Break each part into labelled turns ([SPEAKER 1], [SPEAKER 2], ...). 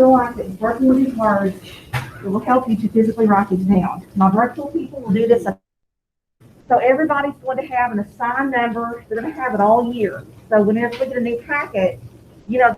[SPEAKER 1] feel like that working with these words, it will help you to physically write these down. My virtual people will do this. So everybody's going to have an assigned number. They're going to have it all year. So whenever we get a new packet, you know,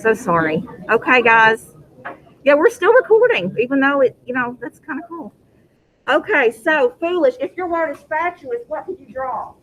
[SPEAKER 1] So sorry. Okay, guys. Yeah, we're still recording, even though that's kind of cool. Okay, so foolish. If your word is fatuous, what could you draw?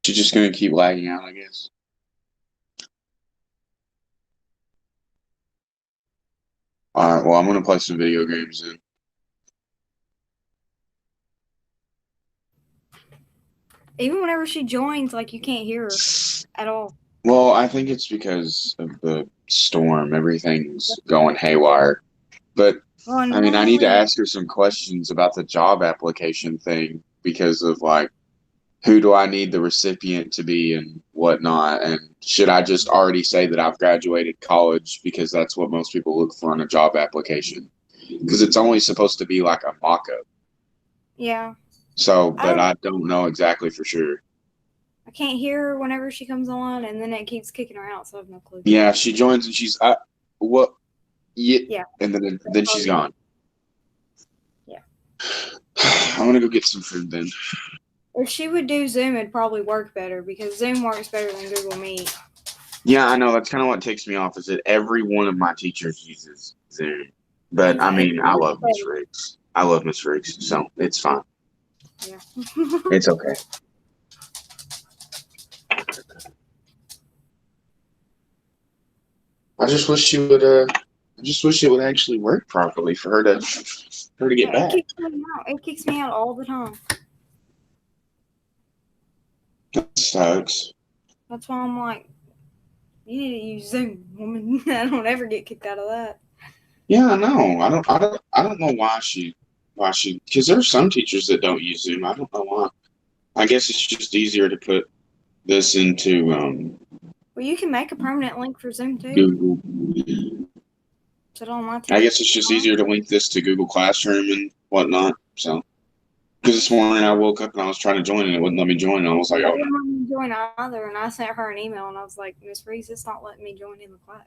[SPEAKER 2] She's just gonna keep lagging out, I guess. All right. Well, I'm gonna play some video games then.
[SPEAKER 3] Even whenever she joins, like, you can't hear her at all.
[SPEAKER 2] Well, I think it's because of the storm. Everything's going haywire. But
[SPEAKER 3] Well,
[SPEAKER 2] I mean, I need to
[SPEAKER 3] normally,
[SPEAKER 2] ask her some questions about the job application thing because of like who do I need the recipient to be and whatnot, and should I just already say that I've graduated college because that's what most people look for in a job application? Because it's only supposed to be like a mock-up.
[SPEAKER 3] yeah.
[SPEAKER 2] So,
[SPEAKER 3] I
[SPEAKER 2] but
[SPEAKER 3] don't.
[SPEAKER 2] I don't know exactly for sure.
[SPEAKER 3] I can't hear her whenever she comes on, and then it keeps kicking her out, so I have no clue.
[SPEAKER 2] Yeah, she joins and she's what? Yeah,
[SPEAKER 3] Yeah.
[SPEAKER 2] and then she's gone.
[SPEAKER 3] Yeah.
[SPEAKER 2] I'm gonna go get some food then.
[SPEAKER 3] If she would do Zoom, it'd probably work better because Zoom works better than Google Meet.
[SPEAKER 2] Yeah, I know. That's kind of what takes me off is that every one of my teachers uses Zoom. But I
[SPEAKER 3] It's
[SPEAKER 2] mean, I love Miss
[SPEAKER 3] better.
[SPEAKER 2] Riggs. I love Miss Riggs, so it's fine.
[SPEAKER 3] Yeah.
[SPEAKER 2] It's okay. I just wish she would. I just wish it would actually work properly for her to get
[SPEAKER 3] Yeah, it
[SPEAKER 2] back.
[SPEAKER 3] kicks me out. It kicks me out all the time.
[SPEAKER 2] That sucks.
[SPEAKER 3] That's why I'm like, you need to use Zoom, woman. I don't ever get kicked out of that.
[SPEAKER 2] Yeah, I know. I don't know why she, because there's some teachers that don't use Zoom. I don't know why. I guess it's just easier to put this into
[SPEAKER 3] Well, you can make a permanent link for Zoom too.
[SPEAKER 2] Google.
[SPEAKER 3] Put it on my
[SPEAKER 2] I
[SPEAKER 3] team.
[SPEAKER 2] guess it's just easier to link this to Google Classroom and whatnot. So, because this morning I woke up and I was trying to join and it wouldn't let me join. And I was like,
[SPEAKER 3] I
[SPEAKER 2] oh,
[SPEAKER 3] didn't want to join either, and I sent her an email, and I was like, Miss Reese, it's not letting me join in the class.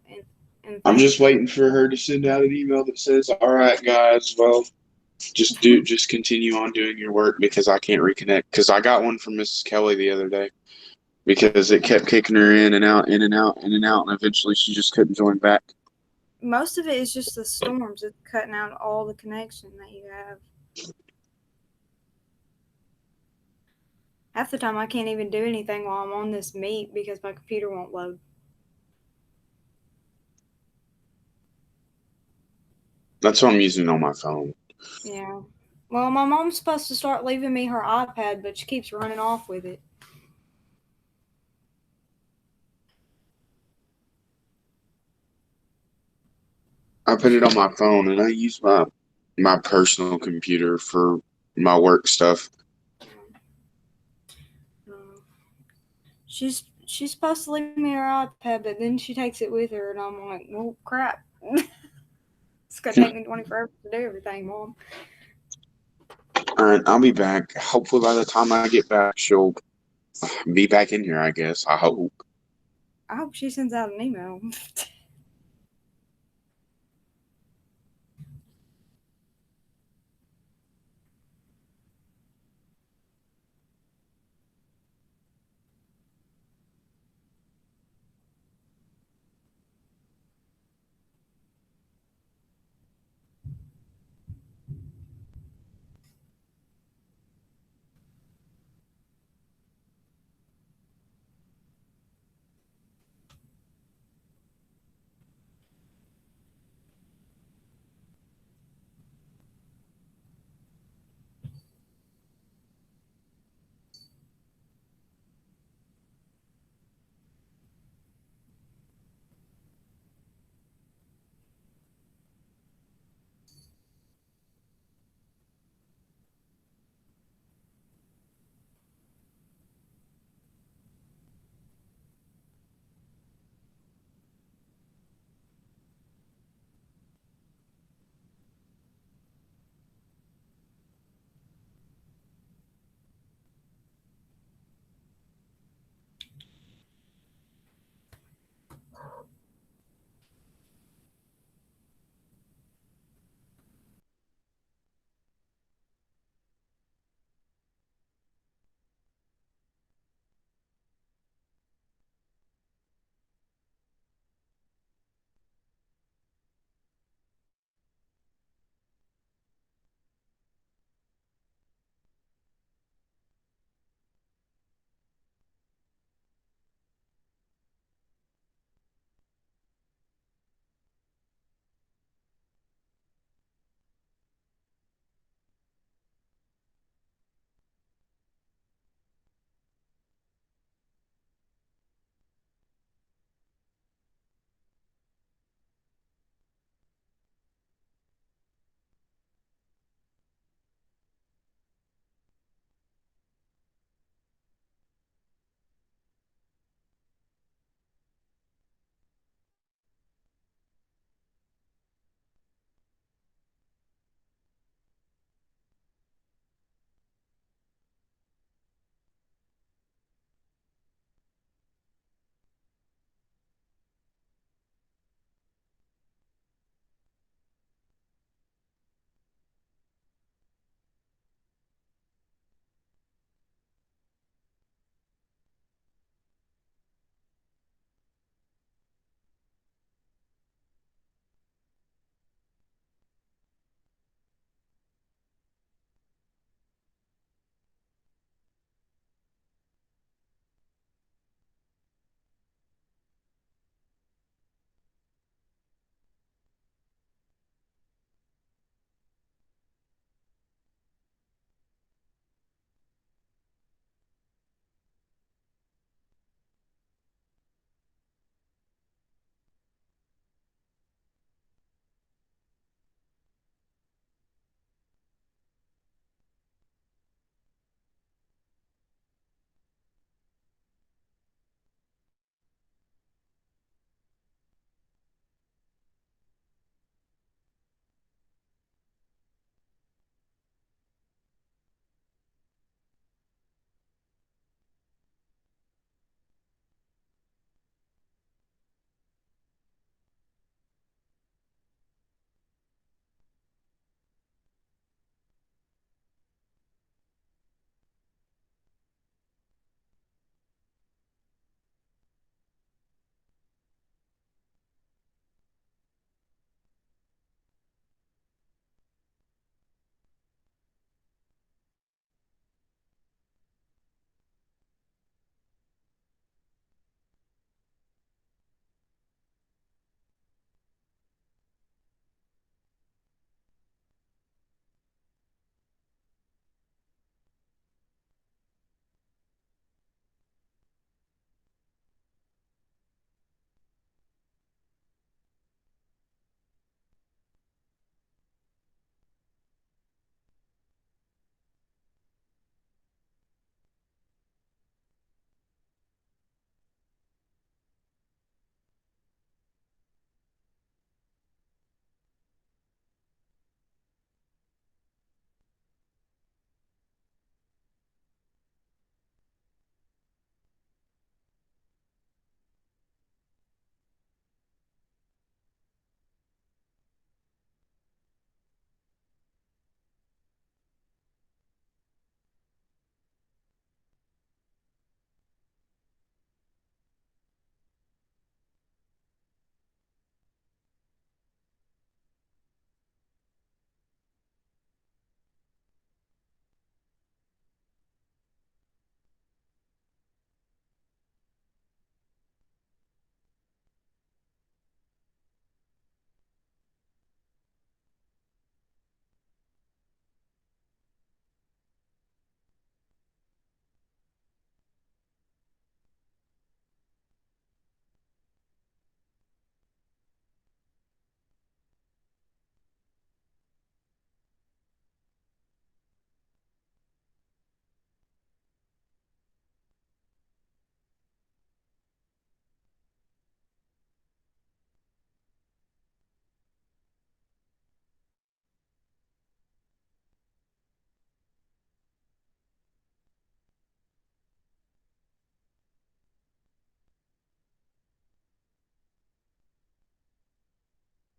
[SPEAKER 2] I'm just waiting for her to send out an email that says, all right, guys, well, just continue on doing your work because I can't reconnect. Because I got one from Mrs. Kelly the other day because it kept kicking her in and out, in and out, in and out, and eventually she just couldn't join back.
[SPEAKER 3] Most of it is just the storms. It's cutting out all the connection that you have. Half the time, I can't even do anything while I'm on this meet because my computer won't load.
[SPEAKER 2] That's what I'm using on my phone.
[SPEAKER 3] Yeah. Well, my mom's supposed to start leaving me her iPad, but she keeps running off with it.
[SPEAKER 2] I put it on my phone and I use my personal computer for my work stuff.
[SPEAKER 3] She's supposed to leave me her iPad, but then she takes it with her, and I'm like, well, crap. It's gonna take me 24 hours to do everything, Mom.
[SPEAKER 2] All right, I'll be back. Hopefully, by the time I get back, she'll be back in here. I guess. I hope.
[SPEAKER 3] I hope she sends out an email.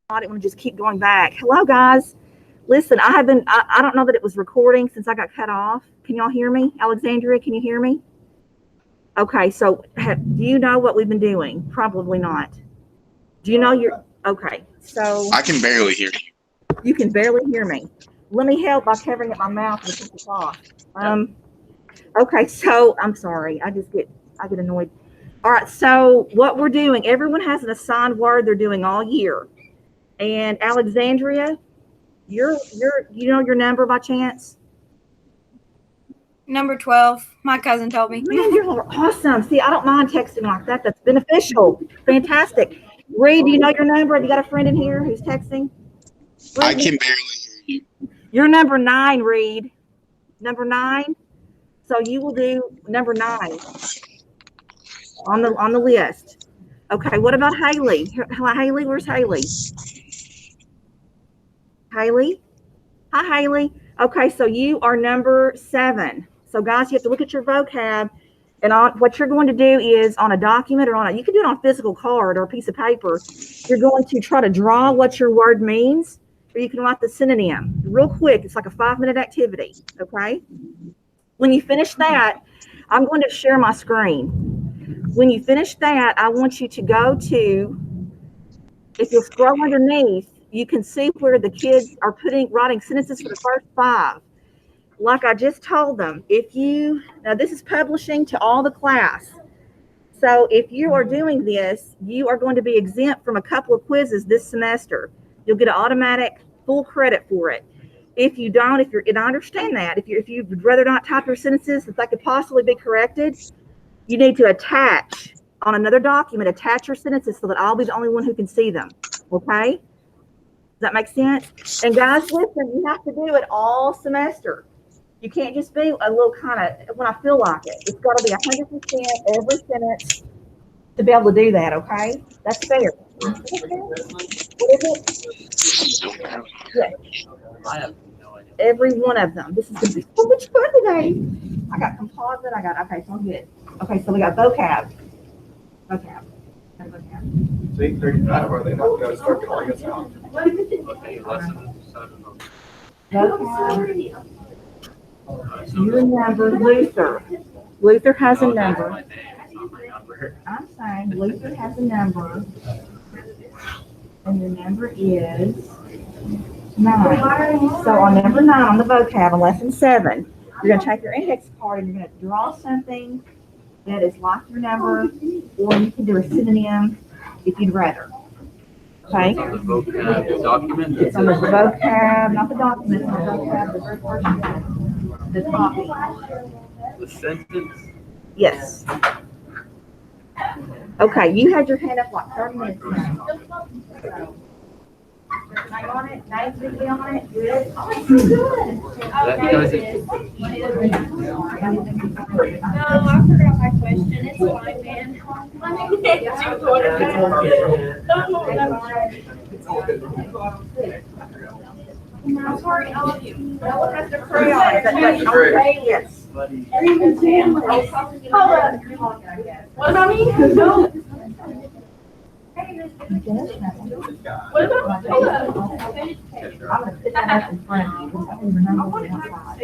[SPEAKER 1] I didn't want to just keep going back. Hello, guys. Listen, I don't know that it was recording since I got cut off. Can y'all hear me? Alexandria, can you hear me? Okay, so do you know what we've been doing? Probably not. Do you know okay, so.
[SPEAKER 2] I can barely hear you.
[SPEAKER 1] You can barely hear me. Let me help by covering up my mouth with this cloth. Okay, so I'm sorry. I get annoyed. All right, so what we're doing, everyone has an assigned word they're doing all year. And Alexandria, you know your number by chance?
[SPEAKER 3] Number 12. My cousin told me.
[SPEAKER 1] Man, you're awesome. See, I don't mind texting like that. That's beneficial. Fantastic. Reed, do you know your number? Have you got a friend in here who's texting? Reed,
[SPEAKER 2] I can barely hear you.
[SPEAKER 1] you're number 9, Reed. Number 9. So you will do number 9 on the list. Okay, what about Haley? Haley, where's Haley? Haley? Hi, Haley. Okay, so you are number 7. So guys, you have to look at your vocab, and what you're going to do is on a document or you can do it on a physical card or a piece of paper. You're going to try to draw what your word means, or you can write the synonym real quick. It's like a 5-minute activity, okay? When you finish that, I'm going to share my screen. When you finish that, I want you to go to, if you'll scroll underneath, you can see where the kids are writing sentences for the first 5. Like I just told them, now this is publishing to all the class. So if you are doing this, you are going to be exempt from a couple of quizzes this semester. You'll get an automatic full credit for it. If you don't, and I understand that, if you'd rather not type your sentences that they could possibly be corrected, you need to attach on another document, attach your sentences so that I'll be the only one who can see them. Okay? Does that make sense? And guys, listen, you have to do it all semester. You can't just be a little kind of when I feel like it. It's got to be 100% every sentence to be able to do that. Okay, that's fair. What is it? Yes.
[SPEAKER 4] I have no idea.
[SPEAKER 1] Every one of them. This is going to be so much fun today. I got composite. Okay, so I'm good. Okay, so we got vocab. Vocab.
[SPEAKER 5] It's 8:35. Are they not going to start calling us out?
[SPEAKER 4] Okay, lesson 7.
[SPEAKER 1] Vocab. Your number, Luther. Luther has a number.
[SPEAKER 4] My name, it's not my number.
[SPEAKER 1] I'm saying Luther has a number. And the number is 9. So on number 9 on the vocab in lesson 7, you're going to take your index card and you're going to draw something that is like your number, or you can do a synonym if you'd rather. Okay?
[SPEAKER 4] It's on the vocab document.
[SPEAKER 1] It's on the vocab, not the document, it's on the vocab, the very first one. The copy.
[SPEAKER 4] The sentence.
[SPEAKER 1] Yes. Okay, you had your hand up like 30 minutes ago. So, name on it, name's gonna be on it, good. Oh, it's good.
[SPEAKER 4] That does it.
[SPEAKER 6] No, I forgot my question. It's fine, man. I'm sorry, all of you.
[SPEAKER 1] No one has to pray on it, but okay, yes.
[SPEAKER 6] Even Sam. What about me? No. What about me?
[SPEAKER 1] I'm gonna put that up in front of you, because I don't remember what's inside.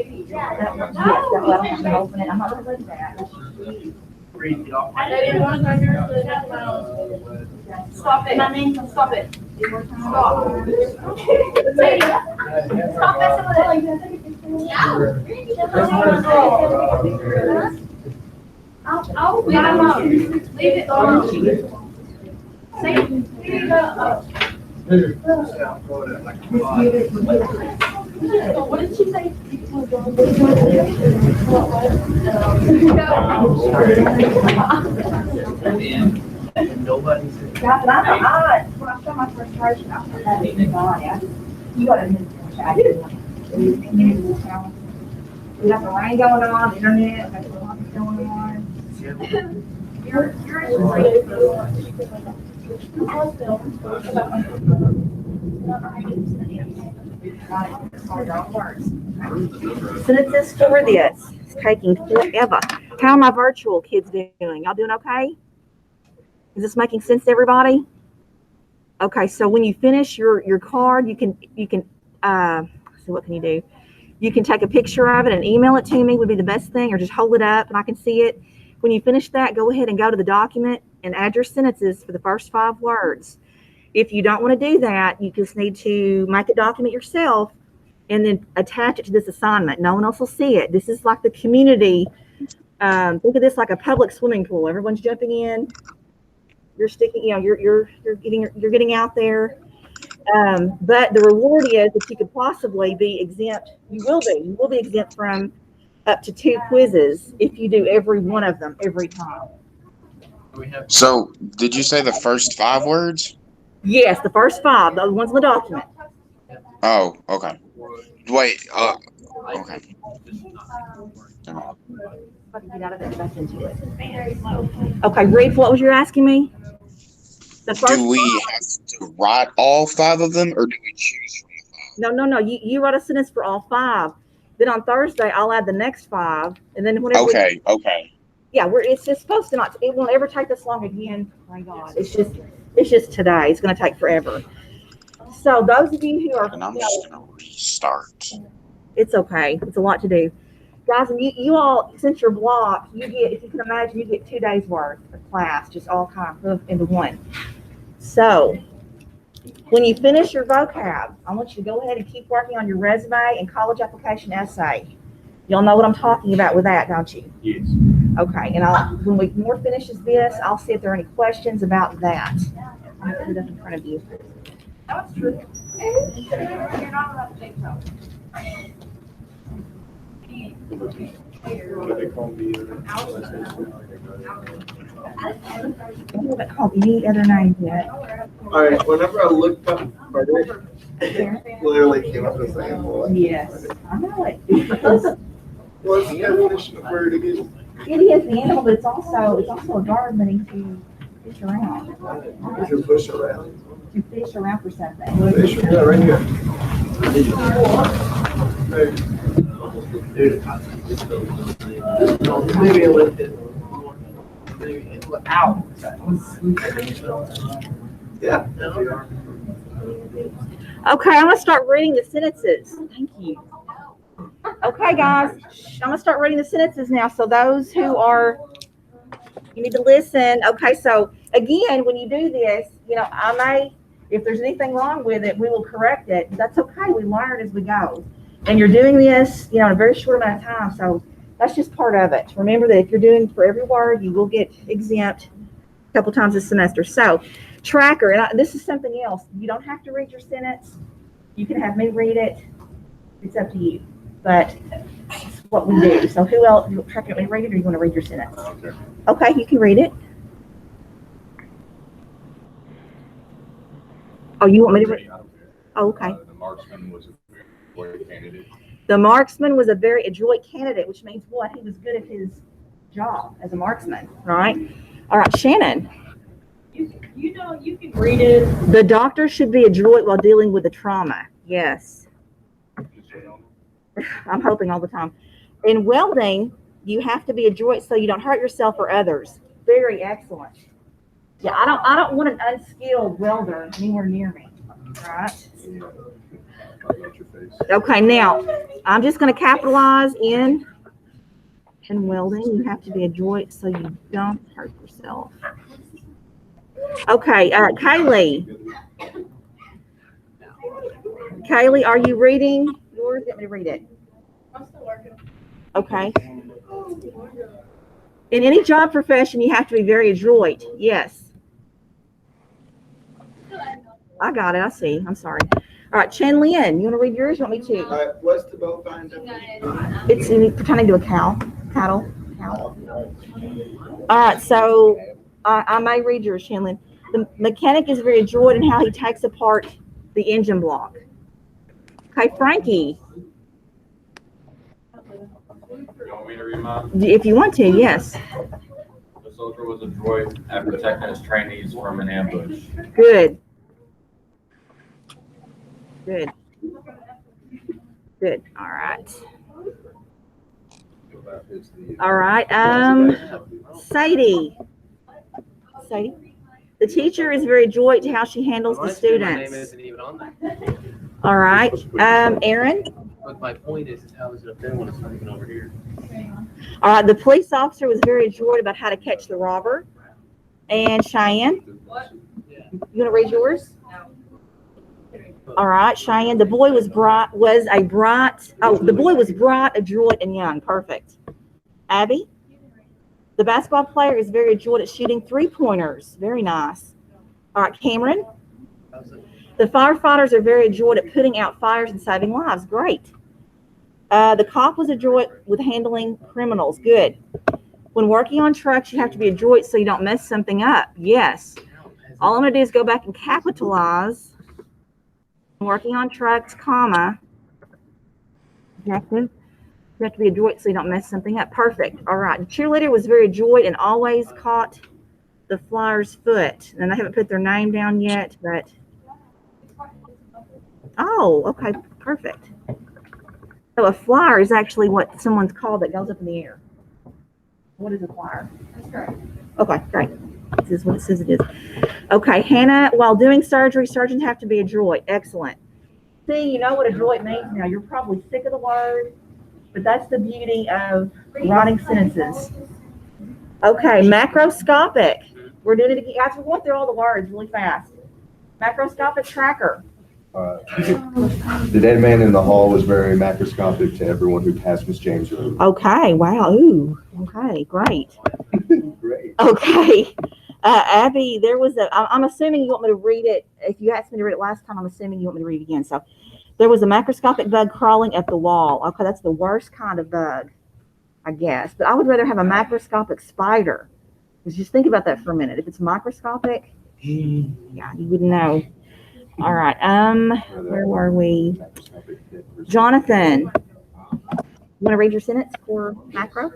[SPEAKER 1] That one, yes, that one, I have to open it, I'm not gonna look at that.
[SPEAKER 4] Read it off.
[SPEAKER 6] I didn't want to go here, so that's my own. Stop it. My name, stop it. Stop. Say it. Stop messing with it. I'll leave it alone. Leave it alone. Say it. What did she say?
[SPEAKER 4] And nobody's.
[SPEAKER 1] Yeah, but when I show my frustration, I put that in the body. You gotta admit, I didn't want it. We got the rain going on, internet, that's a lot going on. You're Sentences for this. It's taking forever. How are my virtual kids doing? Y'all doing okay? Is this making sense to everybody? Okay, so when you finish your card, you can so what can you do? You can take a picture of it and email it to me would be the best thing, or just hold it up and I can see it. When you finish that, go ahead and go to the document and add your sentences for the first 5 words. If you don't want to do that, you just need to make a document yourself and then attach it to this assignment. No one else will see it. This is like the community. Think of this like a public swimming pool. Everyone's jumping in. You're sticking, you're getting out there. But the reward is that you could possibly be exempt. You will be exempt from up to 2 quizzes if you do every one of them every time.
[SPEAKER 4] We have
[SPEAKER 2] So, did you say the first 5 words?
[SPEAKER 1] Yes, the first 5, the ones in the document.
[SPEAKER 2] Oh, okay. Wait, okay.
[SPEAKER 1] Get out of it, back into it. Okay, Reef, what was you asking me? The first
[SPEAKER 2] Do we have to write all 5 of them, or do we choose from the 5?
[SPEAKER 1] No. You write a sentence for all 5. Then on Thursday, I'll add the next 5, and then whenever.
[SPEAKER 2] Okay.
[SPEAKER 1] Yeah, it's just supposed to not. It won't ever take this long again. My God, it's just today. It's going to take forever. So those of you who are,
[SPEAKER 2] And I'm just gonna restart.
[SPEAKER 1] it's okay. It's a lot to do, guys. And you all, since you're blocked, you get, if you can imagine, you get 2 days worth of class, just all kind of into one. So when you finish your vocab, I want you to go ahead and keep working on your resume and college application essay. Y'all know what I'm talking about with that, don't you?
[SPEAKER 5] Yes.
[SPEAKER 1] Okay, and when Moore finishes this, I'll see if there are any questions about that. I'm gonna put it up in front of you.
[SPEAKER 6] That's true. You're not allowed to take so.
[SPEAKER 5] What they call the
[SPEAKER 1] I haven't called any other names yet.
[SPEAKER 5] All right, whenever I looked up Frederick, literally came up the same one.
[SPEAKER 1] Yes, I know it. Because
[SPEAKER 5] What's the definition of bird again?
[SPEAKER 1] it is the animal, but it's also a verb meaning to fish around,
[SPEAKER 5] You can push around.
[SPEAKER 1] to fish around for something.
[SPEAKER 5] They should, yeah, right here.
[SPEAKER 4] maybe I left it. Maybe it was out.
[SPEAKER 5] Yeah.
[SPEAKER 1] Okay, I'm gonna start reading the sentences. Thank you. Okay, guys, I'm gonna start reading the sentences now. So those who are, you need to listen. Okay, so again, when you do this, I may, if there's anything wrong with it, we will correct it. That's okay. We learn as we go. And you're doing this, in a very short amount of time. So that's just part of it. Remember that if you're doing for every word, you will get exempt a couple times this semester. So tracker, and this is something else. You don't have to read your sentence. You can have me read it. It's up to you. But it's what we do. So who else? Tracker, you want me to read it, or you want to read your sentence? Okay, you can read it. Oh, you want me to read? Oh, okay.
[SPEAKER 7] The marksman was a very good candidate.
[SPEAKER 1] The marksman was a very adroit candidate, which means what? He was good at his job as a marksman, right? All right, Shannon.
[SPEAKER 6] You can read it.
[SPEAKER 1] The doctor should be adroit while dealing with the trauma. Yes. I'm hoping all the time. In welding, you have to be adroit so you don't hurt yourself or others. Very excellent. Yeah, I don't want an unskilled welder anywhere near me. Right? Okay, now I'm just going to capitalize in welding. You have to be adroit so you don't hurt yourself. Okay, Kaylee. Kaylee, are you reading yours? Let me read it.
[SPEAKER 6] I'm still working.
[SPEAKER 1] Okay. In any job profession, you have to be very adroit. Yes. I got it. I see. I'm sorry. All right, Chen Lin, you want to read yours? You want me
[SPEAKER 5] All
[SPEAKER 1] to?
[SPEAKER 5] right, what's the bovine definition?
[SPEAKER 1] It's pertaining to a cattle. All right, so I may read yours, Chen Lin. The mechanic is very adroit in how he takes apart the engine block. Okay, Frankie,
[SPEAKER 7] You want me to read mine?
[SPEAKER 1] if you want to, yes.
[SPEAKER 7] The soldier was adroit at protecting his trainees from an ambush.
[SPEAKER 1] Good. Good. Good. All right. All right. Sadie. Sadie. The teacher is very adroit to how she handles the
[SPEAKER 4] My name
[SPEAKER 1] students.
[SPEAKER 4] isn't even on there.
[SPEAKER 1] All right. Aaron?
[SPEAKER 4] But my point is how is it up there when it's not even over here?
[SPEAKER 1] All right. The police officer was very adroit about how to catch the robber. And Cheyenne? You want to raise yours? All right, Cheyenne. The boy was bright, adroit, and young. Perfect. Abby? The basketball player is very adroit at shooting three-pointers. Very nice. All right, Cameron? The firefighters are very adroit at putting out fires and saving lives. Great. The cop was adroit with handling criminals. Good. When working on trucks, you have to be adroit so you don't mess something up. Yes. All I'm going to do is go back and capitalize. Working on trucks, comma. You have to be adroit so you don't mess something up. Perfect. All right. The cheerleader was very adroit and always caught the flyer's foot. And I haven't put their name down yet, but. Oh, okay. Perfect. So a flyer is actually what someone's called that goes up in the air. What is a flyer?
[SPEAKER 6] That's correct.
[SPEAKER 1] Okay, great. This is what it says it is. Okay, Hannah, while doing surgery, surgeons have to be adroit. Excellent. See, you know what adroit means now. You're probably sick of the word, but that's the beauty of writing sentences. Okay, macroscopic. We're doing it again. Guys, we're going through all the words really fast. Macroscopic tracker.
[SPEAKER 8] The dead man in the hall was very macroscopic to everyone who passed Miss James' room.
[SPEAKER 1] Okay, wow. Ooh, okay, great.
[SPEAKER 8] Great.
[SPEAKER 1] Okay. Abby, there was I'm assuming you want me to read it. If you asked me to read it last time, I'm assuming you want me to read it again. So there was a macroscopic bug crawling up the wall. Okay, that's the worst kind of bug, I guess. But I would rather have a macroscopic spider. Just think about that for a minute. If it's microscopic, yeah, you wouldn't know. All right. Where were we? Jonathan, you want to read your sentence for macro?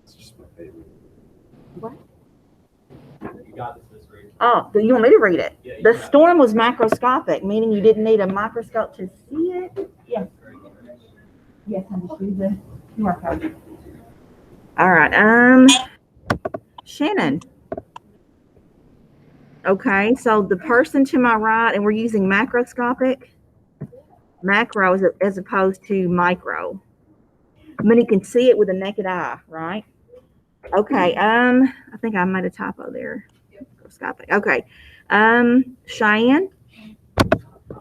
[SPEAKER 8] It's just my favorite.
[SPEAKER 1] What?
[SPEAKER 7] You got this week.
[SPEAKER 1] Oh, you want me to read it?
[SPEAKER 7] Yeah, you
[SPEAKER 1] The
[SPEAKER 7] got it.
[SPEAKER 1] storm was macroscopic, meaning you didn't need a microscope to see it. Yes. Yes, I just use the QR code. All right. Shannon. Okay, so the person to my right, and we're using macroscopic, macro as opposed to micro. I mean, you can see it with a naked eye, right? Okay, I think I made a typo there. Macroscopic. Okay. Cheyenne?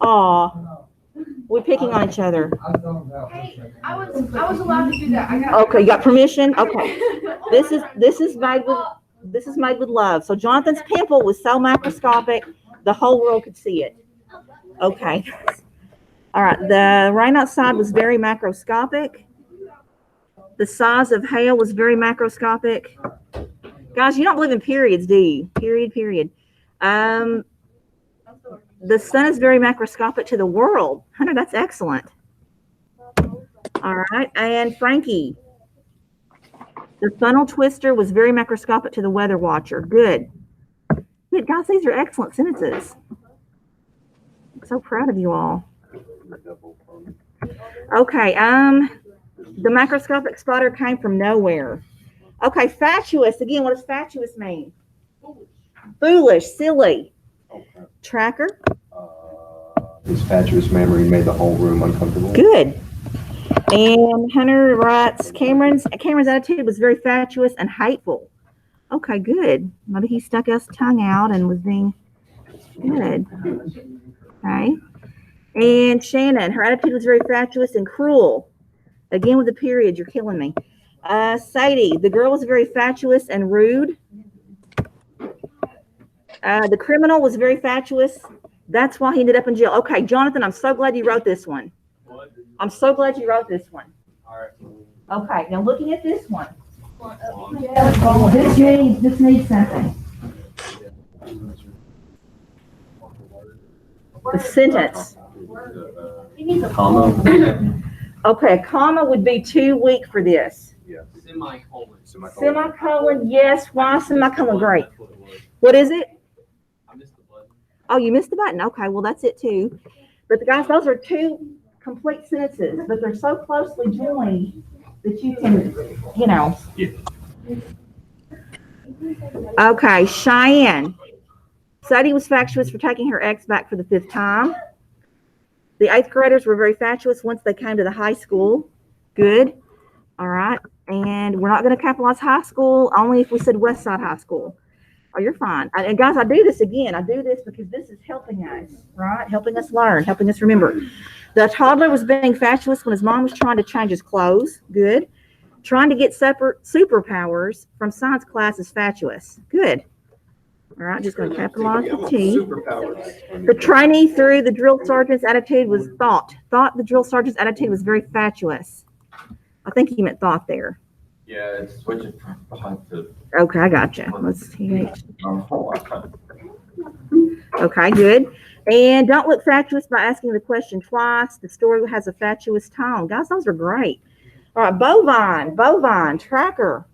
[SPEAKER 1] Aw, we're picking on each other.
[SPEAKER 6] Hey, I was allowed to do that. I got.
[SPEAKER 1] Okay, you got permission? Okay. This is made with love. So Jonathan's pimple was so macroscopic, the whole world could see it. Okay. All right. The rain outside was very macroscopic. The size of hail was very macroscopic. Guys, you don't believe in periods, do you? Period. The sun is very macroscopic to the world. Hunter, that's excellent. All right. And Frankie. The funnel twister was very macroscopic to the weather watcher. Good. Good, guys, these are excellent sentences. I'm so proud of you all. Okay, the macroscopic spider came from nowhere. Okay, fatuous. Again, what does fatuous mean? Foolish, silly. Tracker.
[SPEAKER 8] His fatuous memory made the whole room uncomfortable.
[SPEAKER 1] Good. And Hunter writes, Cameron's attitude was very fatuous and hateful. Okay, good. Maybe he stuck his tongue out and was being good. Okay. And Shannon, her attitude was very fatuous and cruel. Again with the period, you're killing me. Sadie, the girl was very fatuous and rude. The criminal was very fatuous. That's why he ended up in jail. Okay, Jonathan, I'm so glad you wrote this one.
[SPEAKER 7] What?
[SPEAKER 1] I'm so glad you wrote this one.
[SPEAKER 7] All right.
[SPEAKER 1] Okay, now looking at this one. This needs something. The sentence.
[SPEAKER 7] Comma.
[SPEAKER 1] Okay, a comma would be too weak for this.
[SPEAKER 4] Semicolon.
[SPEAKER 1] Semicolon, yes. Why semicolon? Great. What is it?
[SPEAKER 7] I missed the button.
[SPEAKER 1] Oh, you missed the button. Okay, well, that's it too. But the guys, those are two complete sentences, but they're so closely joined that you can, you know.
[SPEAKER 7] Yeah.
[SPEAKER 1] Okay, Cheyenne. Sadie was fatuous for taking her ex back for the 5th time. The 8th graders were very fatuous once they came to the high school. Good. All right. And we're not going to capitalize high school, only if we said West Side High School. Oh, you're fine. And guys, I do this again. I do this because this is helping us, right? Helping us learn, helping us remember. The toddler was being fatuous when his mom was trying to change his clothes. Good. Trying to get superpowers from science class is fatuous. Good. All right, just going to capitalize the T.
[SPEAKER 5] Superpowers.
[SPEAKER 1] The trainee through the drill sergeant's attitude was thought the drill sergeant's attitude was very fatuous. I think he meant thought there.
[SPEAKER 7] Yeah, it's switching from thought to.
[SPEAKER 1] Okay, I gotcha. Let's see.
[SPEAKER 7] Oh,
[SPEAKER 1] Okay, good. And don't look fatuous by asking the question twice. The story has a fatuous tone. Guys, those are great. All right, bovine, tracker.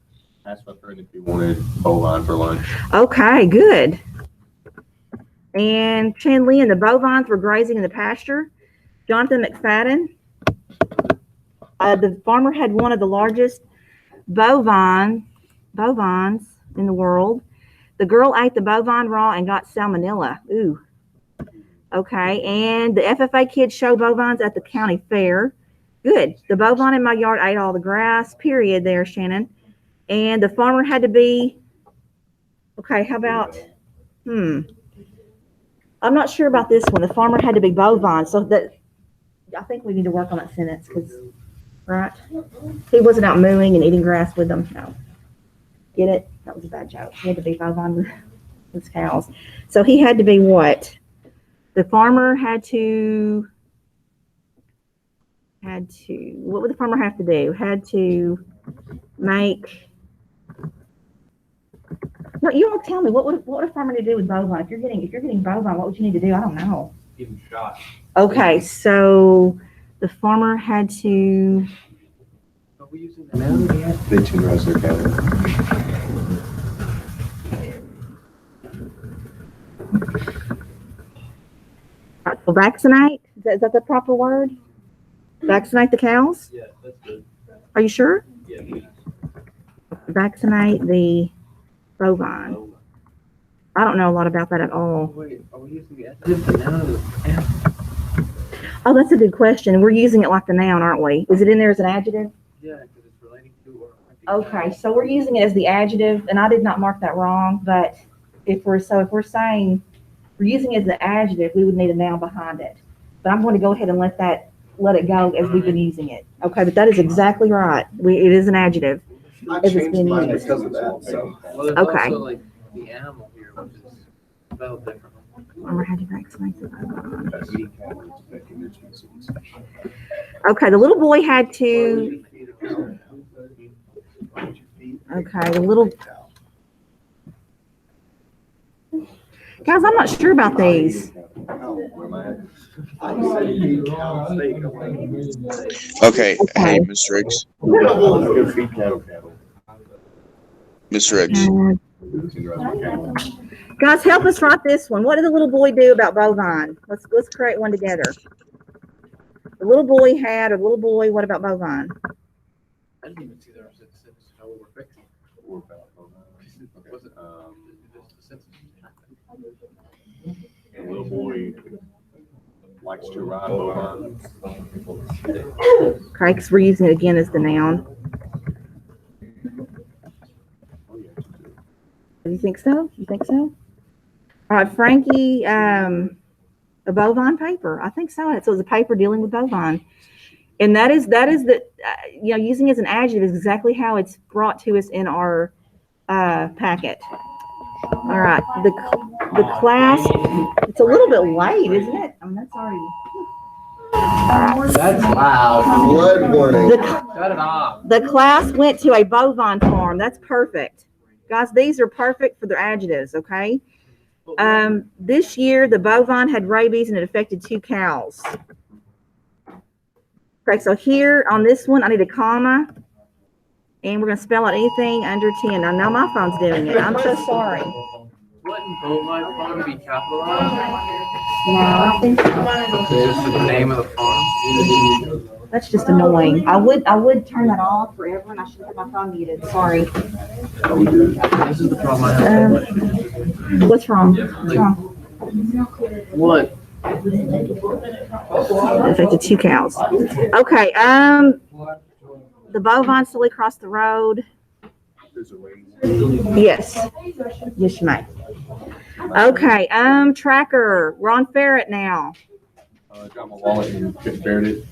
[SPEAKER 8] Ask my friend if he wanted bovine for lunch.
[SPEAKER 1] Okay, good. And Chandley and the bovines were grazing in the pasture. Jonathan McFadden. The farmer had one of the largest bovines in the world. The girl ate the bovine raw and got salmonella. Ooh. Okay, and the FFA kids show bovines at the county fair. Good. The bovine in my yard ate all the grass. Period there, Shannon. And the farmer had to be, okay, how about, I'm not sure about this one. The farmer had to be bovine. So that, I think we need to work on that sentence because, right? He wasn't out mooing and eating grass with them. No. Get it? That was a bad joke. He had to be bovine with his cows. So he had to be what? The farmer had to, what would the farmer have to do? Had to make, no, you all tell me, what would a farmer need to do with bovine? If you're getting bovine, what would you need to do? I don't know.
[SPEAKER 7] Give him shot.
[SPEAKER 1] Okay, so the farmer had to,
[SPEAKER 4] Are we using the noun again?
[SPEAKER 8] They tenderize their cattle.
[SPEAKER 1] so vaccinate? Is that the proper word? Vaccinate the cows?
[SPEAKER 4] Yeah, that's good.
[SPEAKER 1] Are you sure?
[SPEAKER 4] Yeah.
[SPEAKER 1] Vaccinate the bovine. I don't know a lot about that at all.
[SPEAKER 4] Wait, are we using the adjective, the noun, or the noun?
[SPEAKER 1] Oh, that's a good question. We're using it like the noun, aren't we? Is it in there as an adjective?
[SPEAKER 4] Yeah, because it's relating to or.
[SPEAKER 1] Okay, so we're using it as the adjective, and I did not mark that wrong, but if we're saying we're using it as the adjective, we would need a noun behind it. But I'm going to go ahead and let it go as we've been using it. Okay, but that is exactly right. It is an adjective.
[SPEAKER 5] I
[SPEAKER 1] If it's
[SPEAKER 5] changed
[SPEAKER 1] been
[SPEAKER 5] mine
[SPEAKER 1] used.
[SPEAKER 5] because of that, so.
[SPEAKER 4] Well, there's
[SPEAKER 1] Okay.
[SPEAKER 4] also like the animal here, which is spelled differently.
[SPEAKER 1] Farmer had to vaccinate the bovine.
[SPEAKER 8] Eating cattle is affecting their species.
[SPEAKER 1] Okay, the little boy had to, okay, the little, guys, I'm not sure about these.
[SPEAKER 8] Where am I at?
[SPEAKER 2] Okay,
[SPEAKER 1] Okay.
[SPEAKER 2] hey, Miss Riggs.
[SPEAKER 8] Let's go feed cattle.
[SPEAKER 2] Miss Riggs.
[SPEAKER 8] Tenderize my cattle.
[SPEAKER 1] Guys, help us write this one. What did the little boy do about bovine? Let's create one together. The little boy, what about bovine?
[SPEAKER 4] I didn't even see there was a sentence, how we're fixing.
[SPEAKER 8] Or about bovine.
[SPEAKER 4] Was it, just a sentence?
[SPEAKER 8] The little boy likes to ride bovine.
[SPEAKER 1] Okay, because we're using it again as the noun. Do you think so? All right, Frankie, a bovine paper. I think so. So it's a paper dealing with bovine. And that is using it as an adjective is exactly how it's brought to us in our packet. All right, the class, it's a little bit late, isn't it? I mean, that's already.
[SPEAKER 4] That's loud.
[SPEAKER 5] Blood warning.
[SPEAKER 4] Shut it off.
[SPEAKER 1] The class went to a bovine farm. That's perfect. Guys, these are perfect for their adjectives, okay? This year, the bovine had rabies and it affected 2 cows. Okay, so here on this one, I need a comma. And we're going to spell out anything under 10. I know my phone's doing it. I'm so sorry.
[SPEAKER 4] Wouldn't bovine farm be capitalized?
[SPEAKER 1] No, I think
[SPEAKER 4] This is the name of the farm.
[SPEAKER 1] That's just annoying. I would turn that off forever, and I should have my phone muted. Sorry.
[SPEAKER 4] This is the problem I have.
[SPEAKER 1] What's wrong? What's wrong?
[SPEAKER 4] One,
[SPEAKER 1] Affected 2 cows. Okay, the bovine still across the road.
[SPEAKER 8] There's a range.
[SPEAKER 1] Yes. Yes, you may. Okay, tracker. We're on ferret now.
[SPEAKER 8] Got my wallet and couldn't ferret it.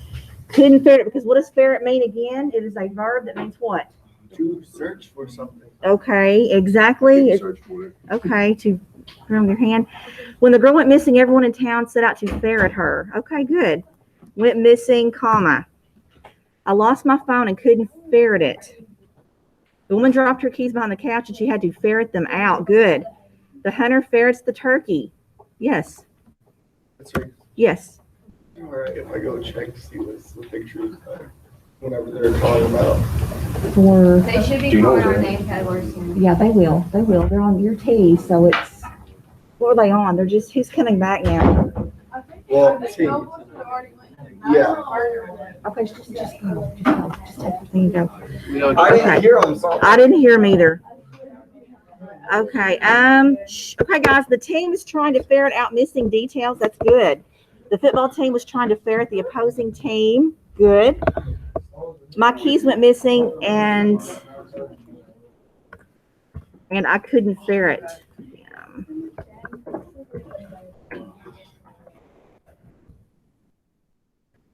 [SPEAKER 1] Couldn't ferret because what does ferret mean again? It is a verb that means what?
[SPEAKER 5] To search for something.
[SPEAKER 1] Okay, exactly.
[SPEAKER 8] Couldn't search for it.
[SPEAKER 1] Okay, to put on your hand. When the girl went missing, everyone in town set out to ferret her. Okay, good. Went missing, comma. I lost my phone and couldn't ferret it. The woman dropped her keys behind the couch and she had to ferret them out. Good. The hunter ferrets the turkey. Yes.
[SPEAKER 5] That's right.
[SPEAKER 1] Yes.
[SPEAKER 5] Or if I go check to see what's the pictures, whenever they're calling them out.
[SPEAKER 1] For
[SPEAKER 6] They should
[SPEAKER 8] Do
[SPEAKER 6] be
[SPEAKER 8] you know
[SPEAKER 6] calling our
[SPEAKER 8] that?
[SPEAKER 6] name categories soon.
[SPEAKER 1] yeah, they will. They will. They're on your T, so it's what are they on? They're just who's coming back now?
[SPEAKER 5] Well, see, yeah.
[SPEAKER 1] Okay, just go. Just go. Just take the thing and go.
[SPEAKER 4] we don't.
[SPEAKER 5] I didn't
[SPEAKER 1] Okay.
[SPEAKER 5] hear them, so.
[SPEAKER 1] I didn't hear them either. Okay, okay, guys, the team is trying to ferret out missing details. That's good. The football team was trying to ferret the opposing team. Good. My keys went missing and I couldn't ferret.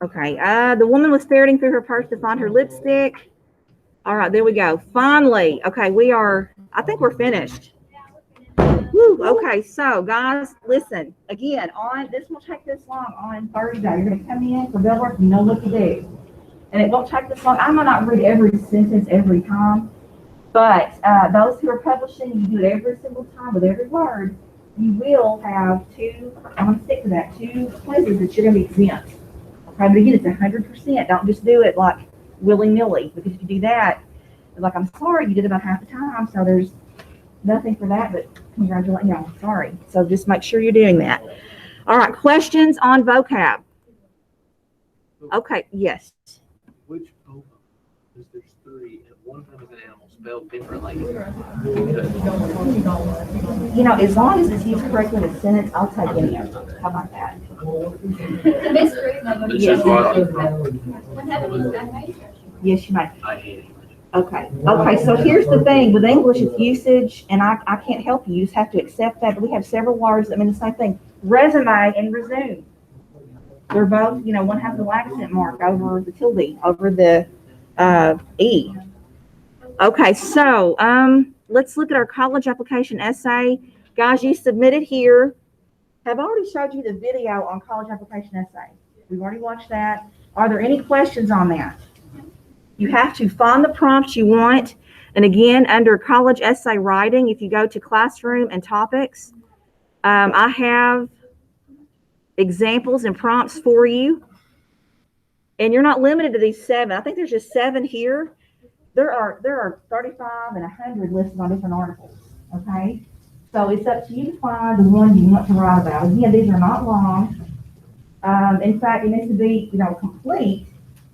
[SPEAKER 1] Okay, the woman was ferreting through her purse to find her lipstick. All right, there we go. Finally, okay, I think we're finished. Woo, okay, so guys, listen, again, this won't take this long on Thursday. You're gonna come in for bill work, you know what to do. And it won't take this long. I might not read every sentence every time, but those who are publishing, you do it every single time with every word. You will have I'm gonna stick to that, 2 quizzes that you're gonna be exempt. Okay, but again, it's 100%. Don't just do it like willy-nilly, because if you do that, it's like, I'm sorry, you did about half the time, so there's nothing for that, but congratulations, yeah, I'm sorry. So just make sure you're doing that. All right, questions on vocab? Okay, yes.
[SPEAKER 4] Which bovine? Because there's 3, and one of them is an animal spelled differently.
[SPEAKER 1] You know, as long as it's used correctly in a sentence, I'll take any of them. How about that?
[SPEAKER 6] The mystery.
[SPEAKER 7] It's just what,
[SPEAKER 6] What happened with that?
[SPEAKER 1] Yes, you may.
[SPEAKER 4] I hate it.
[SPEAKER 1] Okay. Okay, so here's the thing. With English, it's usage, and I can't help you. You just have to accept that. But we have several words that mean the same thing. Resume and resume. They're both, one has the accent mark over the tilde, over the E. Okay, so let's look at our college application essay. Guys, you submitted here. Have I already showed you the video on college application essay? We've already watched that. Are there any questions on that? You have to find the prompts you want. And again, under college essay writing, if you go to classroom and topics, I have examples and prompts for you. And you're not limited to these 7. I think there's just 7 here. There are 35 and 100 listed on different articles. Okay. So it's up to you to find the one you want to write about. Again, these are not long. In fact, it needs to be, complete,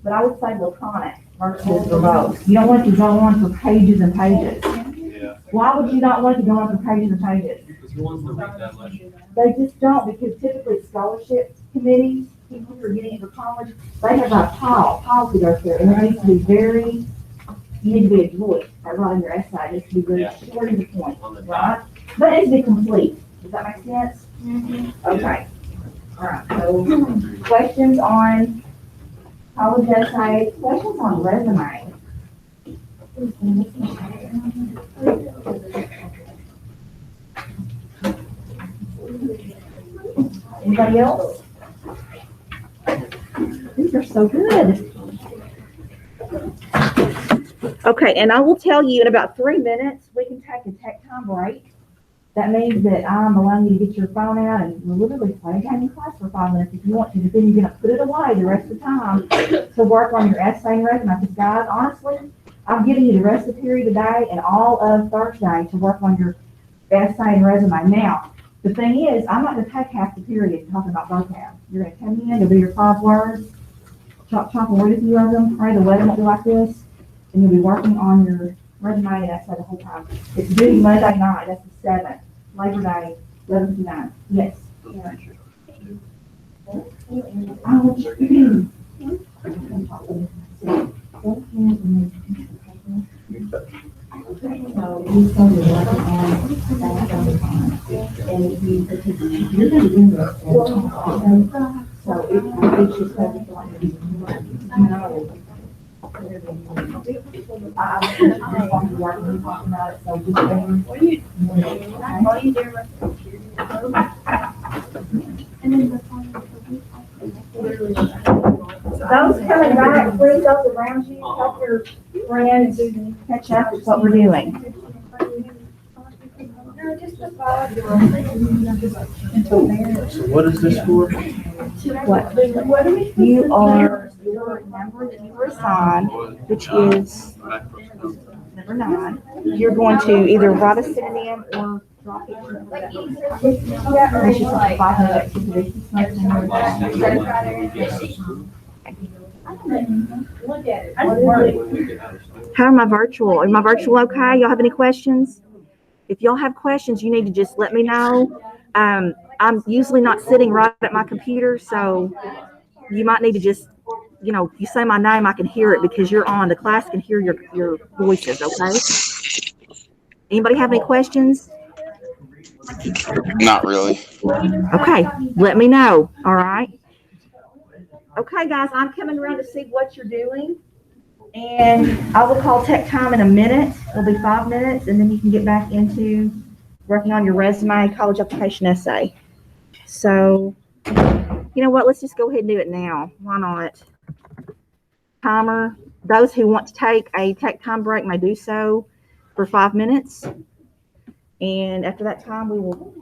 [SPEAKER 1] but I would say laconic versus verbose. You don't want it to go on for pages and pages.
[SPEAKER 7] yeah,
[SPEAKER 1] Why would you not want it to go on for pages and pages?
[SPEAKER 7] because who wants to read that much?
[SPEAKER 1] They just don't, because typically scholarship committees, people who are getting into college, they have a policy goes there, and it needs to be you need to be adroit at writing your essay. It needs to be very
[SPEAKER 7] Yeah.
[SPEAKER 1] short and to the point,
[SPEAKER 7] On the
[SPEAKER 1] right? But it needs to be complete. Does that make sense? Okay. All right, so questions on college essay, questions on resume. Anybody else? These are so good. Okay, and I will tell you in about 3 minutes, we can take a tech time break. That means that I'm allowing you to get your phone out and literally play a game in class for 5 minutes if you want to, but then you're gonna put it away the rest of the time to work on your essay and resume. Because guys, honestly, I'm giving you the rest of the period today and all of Thursday to work on your essay and resume. Now, the thing is, I'm not gonna take half the period talking about vocab. You're gonna come in, you'll do your 5 words, chop and read a few of them, right? The weather won't be like this, and you'll be working on your resume and essay the whole time. It's due Monday night, that's the 7th, Labor Day, 11:59. Yes. So he's going to be working on that. And you're going to be doing this. So it's just going to be like, I'm going to work and talking about it, so just
[SPEAKER 6] What are you doing? And then the phone.
[SPEAKER 1] those coming back, please those around you, help your friends catch up with what we're doing.
[SPEAKER 6] No, just the
[SPEAKER 4] So what is this for?
[SPEAKER 1] What? You are, your number that you were assigned, which is number 9. You're going to either write a synonym or drop it. It's just like 5
[SPEAKER 6] Look at it.
[SPEAKER 1] How am I virtual? Am I virtual okay? Y'all have any questions? If y'all have questions, you need to just let me know. I'm usually not sitting right at my computer, so you might need to just, you say my name, I can hear it because you're on. The class can hear your voices, okay? Anybody have any questions?
[SPEAKER 2] Not really.
[SPEAKER 1] Okay, let me know, all right? Okay, guys, I'm coming around to see what you're doing. And I will call tech time in a minute. It'll be 5 minutes, and then you can get back into working on your resume, college application essay. So, you know what? Let's just go ahead and do it now. Why not? Timer. Those who want to take a tech time break may do so for 5 minutes. And after that time, we will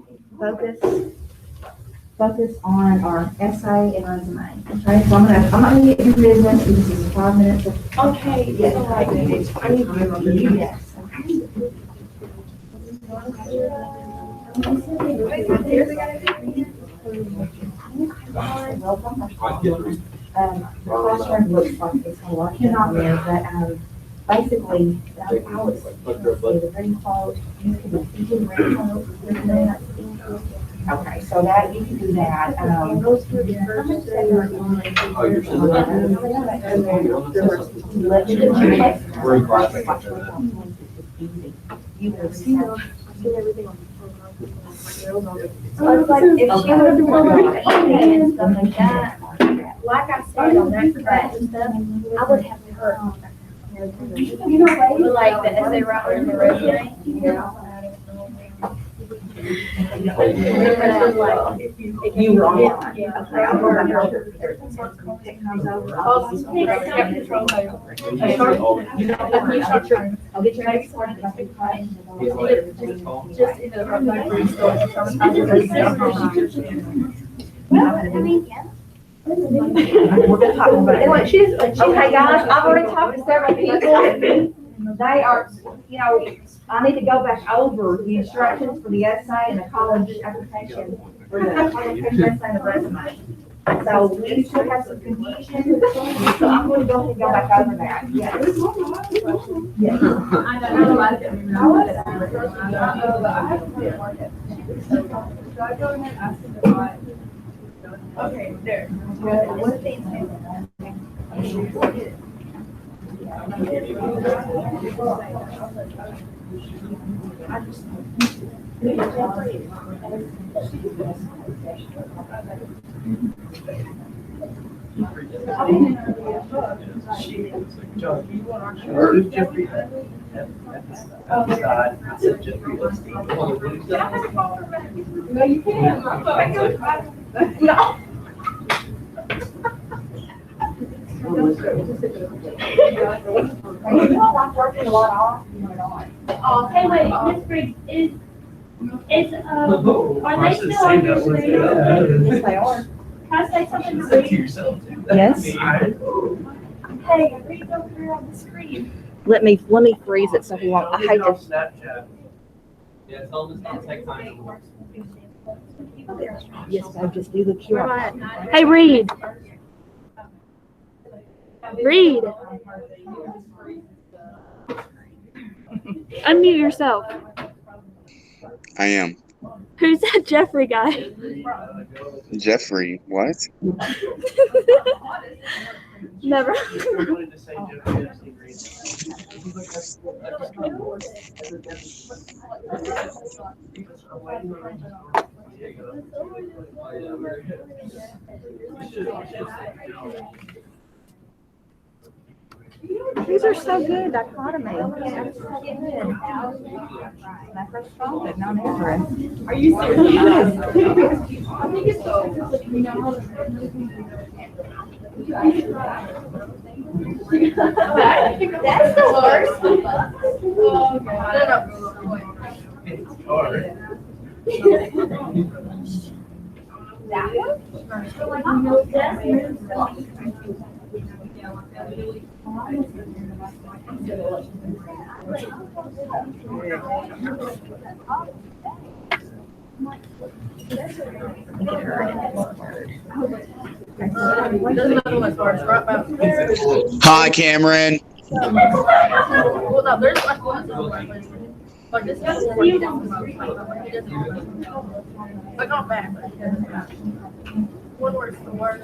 [SPEAKER 1] focus on our essay and resume. Okay, so I'm not gonna get into business. This is 5 minutes.
[SPEAKER 6] Okay,
[SPEAKER 1] Yes.
[SPEAKER 6] so like, I need to.
[SPEAKER 1] Yes. The classroom looks like it's a lot on there, but basically, I would say the very close. You can very close with that. Okay, so that you can do that. Those were the first you will see everything on the phone. So it's like if she would do and stuff like that, like I said on that class and stuff, I would have her. You know, like the essay writer and the resume. You were on.
[SPEAKER 6] Yeah.
[SPEAKER 1] Okay, I'm going to it comes over. I'll get your next one.
[SPEAKER 6] Just in the
[SPEAKER 1] We're gonna talk about it. Okay, guys, I've already talked to several people. They are, I need to go back over the instructions for the essay and the college application for the application essay and the resume. So we still have some confusion, so I'm going to go ahead and go back over that. Yes. Yes.
[SPEAKER 6] Okay, there. No, you can't. No. Oh, hey, wait, Miss Briggs, are they still on your screen?
[SPEAKER 1] Yes, they are.
[SPEAKER 6] Can I say something to Briggs?
[SPEAKER 1] Yes.
[SPEAKER 6] Hey, Briggs over here on the screen.
[SPEAKER 1] Let me freeze it so he won't, I hate to.
[SPEAKER 4] Snapchat. Yeah, tell them it's not take time.
[SPEAKER 1] Yes, I just do the QR. Hey, Reed.
[SPEAKER 6] Read. Unmute yourself.
[SPEAKER 2] I am.
[SPEAKER 6] Who's that Jeffrey guy?
[SPEAKER 2] Jeffrey, what?
[SPEAKER 6] Never.
[SPEAKER 4] Wanted to say Jeffrey Epstein Reed.
[SPEAKER 1] These are so good, dichotomy. When I first saw it, now I'm interested. Are you serious? I think it's That's the worst.
[SPEAKER 4] It's hard.
[SPEAKER 2] Hi, Cameron.
[SPEAKER 9] Well, no, there's like one like this is like not bad, but one word's the word.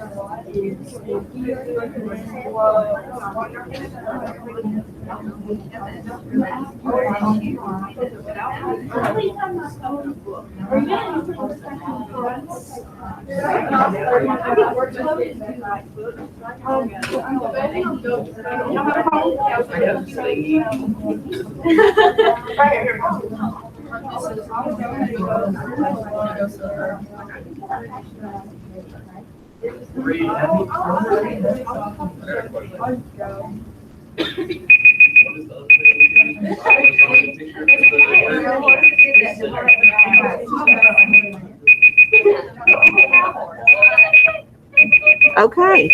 [SPEAKER 1] Okay.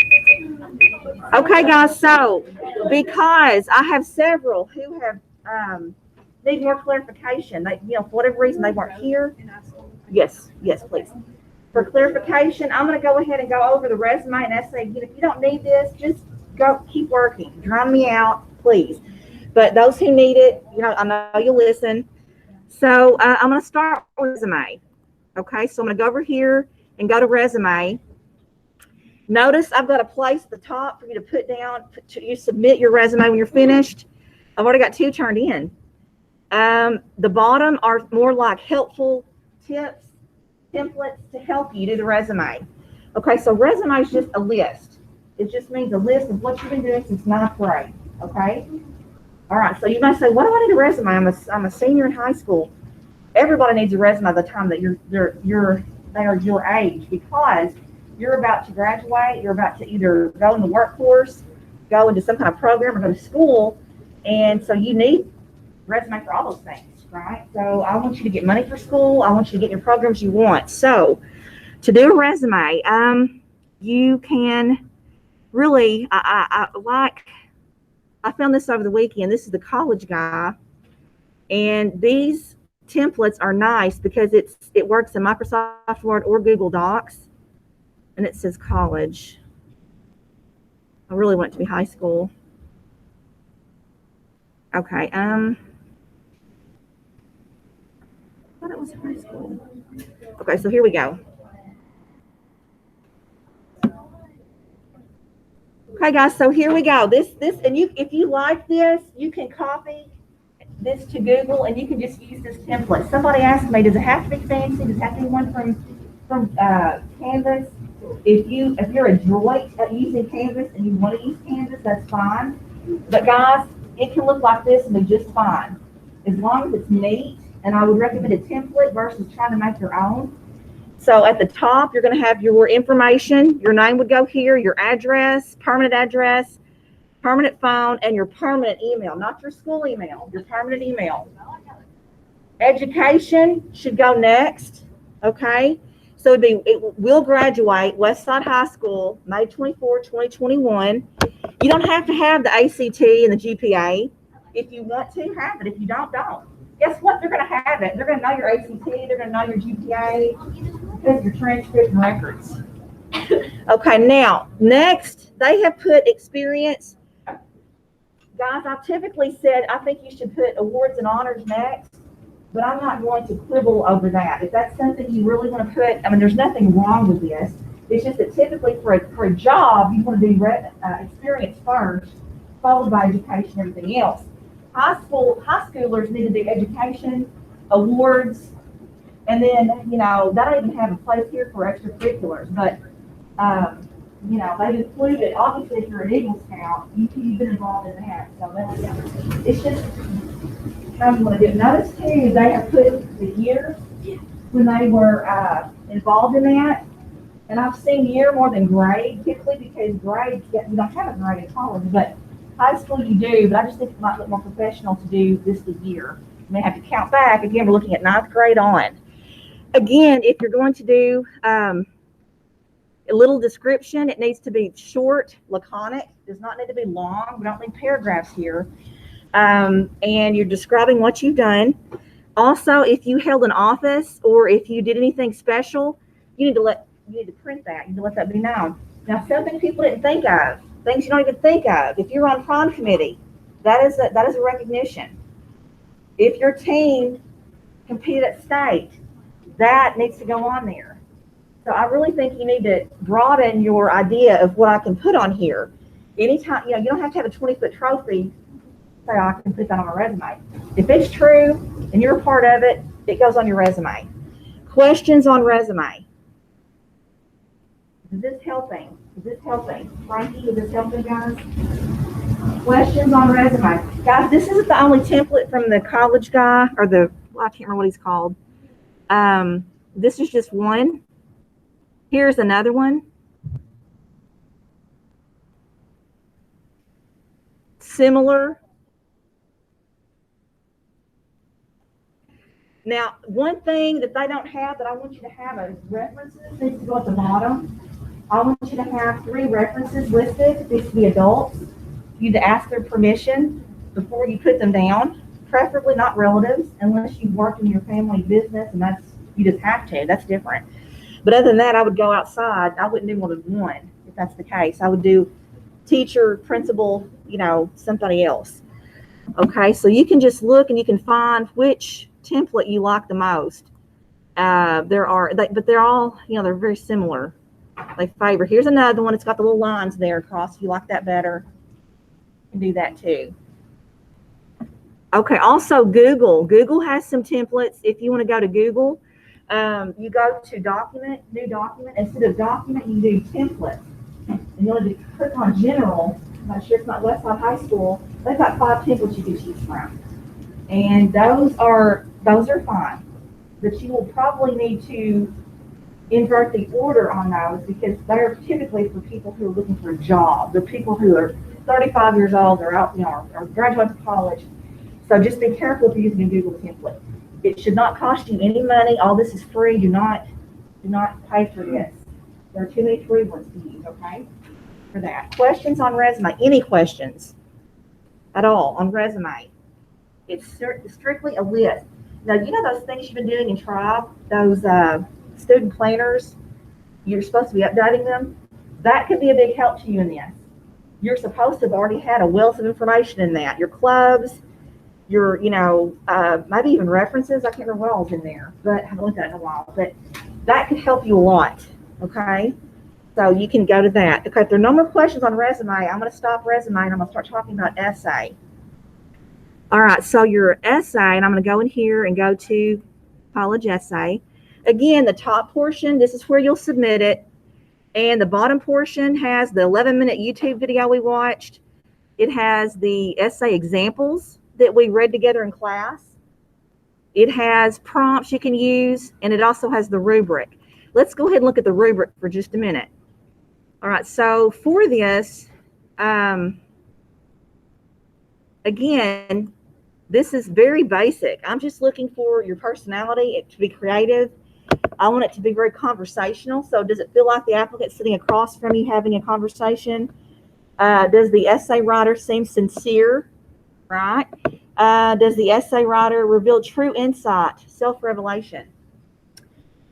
[SPEAKER 1] Okay, guys, so because I have several who have need more clarification, they, for whatever reason they weren't here. Yes, please. For clarification, I'm going to go ahead and go over the resume and essay again. If you don't need this, just go keep working. Drown me out, please. But those who need it, I know you'll listen. So I'm going to start with resume. Okay, so I'm going to go over here and go to resume. Notice I've got a place at the top for you to put down, you submit your resume when you're finished. I've already got 2 turned in. The bottom are more like helpful tips, templates to help you do the resume. Okay, so resume is just a list. It just means a list of what you've been doing since 9th grade. Okay? All right, so you might say, what do I need a resume? I'm a senior in high school. Everybody needs a resume at the time that they are your age, because you're about to graduate, you're about to either go in the workforce, go into some kind of program, or go to school, and so you need resume for all those things, right? So I want you to get money for school, I want you to get your programs you want. So to do a resume, you can really, I found this over the weekend. This is the college guy, and these templates are nice because it works in Microsoft Word or Google Docs. And it says college. I really want it to be high school. Okay, I thought it was high school. Okay, so here we go. Okay, guys, so here we go. This, and if you like this, you can copy this to Google and you can just use this template. Somebody asked me, does it have to be fancy? Does it have to be one from Canvas? If you're adroit at using Canvas and you want to use Canvas, that's fine. But guys, it can look like this and be just fine, as long as it's neat. And I would recommend a template versus trying to make your own. So at the top, you're going to have your information. Your name would go here, your address, permanent phone, and your permanent email, not your school email, your permanent email. Education should go next, okay? So it will graduate Westside High School, May 24, 2021. You don't have to have the ACT and the GPA. If you want to, have it. If you don't. Guess what? They're going to have it. They're going to know your ACT. They're going to know your GPA because of your transcript and records. Okay, now, next, they have put experience. Guys, I typically said, I think you should put awards and honors next, but I'm not going to quibble over that. If that's something you really want to put, I mean, there's nothing wrong with this. It's just that typically for a job, you want to do experience first, followed by education, everything else. High schoolers need to do education, awards, and then, you know, that don't even have a place here for extracurriculars, but, you know, they've included, obviously, if you're an Eagle Scout, you've been involved in that, so it's just how you want to do it. Notice too, they have put the year when they were involved in that, and I've seen year more than grade, typically because grade, you don't have a grade in college, but high school you do, but I just think it might look more professional to do this the year. You may have to count back, again, we're looking at 9th grade on. Again, if you're going to do a little description, it needs to be short, laconic, does not need to be long, we don't need paragraphs here. And you're describing what you've done. Also, if you held an office or if you did anything special, you need to print that, you need to let that be known. Now, something people didn't think of, things you don't even think of. If you're on prom committee, that is a recognition. If your team competed at state, that needs to go on there. So I really think you need to broaden your idea of what I can put on here. Anytime, you know, you don't have to have a 20-foot trophy, say, oh, I can put that on my resume. If it's true and you're a part of it, it goes on your resume. Questions on resume. Is this helping? Is this helping? Frankie, is this helping, guys? Questions on resume. Guys, this isn't the only template from the college guy, or I can't remember what he's called. This is just one. Here's another one. Similar. Now, one thing that they don't have that I want you to have is references. Needs to go at the bottom. I want you to have 3 references listed. These to be adults. You need to ask their permission before you put them down. Preferably not relatives, unless you've worked in your family business, and you just have to. That's different. But other than that, I would go outside. I wouldn't do more than one if that's the case. I would do teacher, principal, you know, somebody else. Okay, so you can just look and you can find which template you like the most. But they're all, you know, they're very similar. They favor. Here's another one. It's got the little lines there across. If you like that better, you can do that too. Okay, also Google. Google has some templates. If you want to go to Google, you go to document, new document. Instead of document, you do template. And you'll need to click on general. I'm not sure it's not Westside High School. They've got 5 templates you can choose from. And those are fine. But you will probably need to invert the order on those because they're typically for people who are looking for a job. They're people who are 35 years old, they're out, you know, or graduated from college. So just be careful if you're using a Google template. It should not cost you any money. All this is free. Do not pay for this. There are too many free ones to use, okay? For that. Questions on resume. Any questions at all on resume? It's strictly a list. Now, you know those things you've been doing in Tribe, those student planners, you're supposed to be updating them? That could be a big help to you in this. You're supposed to have already had a wealth of information in that. Your clubs, your, you know, maybe even references. I can't remember what all's in there, but I haven't looked at it in a while. But that could help you a lot, okay? So you can go to that. Okay, if there are no more questions on resume, I'm going to stop resume and I'm going to start talking about essay. All right, so your essay, and I'm going to go in here and go to college essay. Again, the top portion, this is where you'll submit it. And the bottom portion has the 11-minute YouTube video we watched. It has the essay examples that we read together in class. It has prompts you can use, and it also has the rubric. Let's go ahead and look at the rubric for just a minute. All right, so for this, again, this is very basic. I'm just looking for your personality, it to be creative. I want it to be very conversational. So does it feel like the applicant sitting across from you having a conversation? Does the essay writer seem sincere, right? Does the essay writer reveal true insight, self-revelation?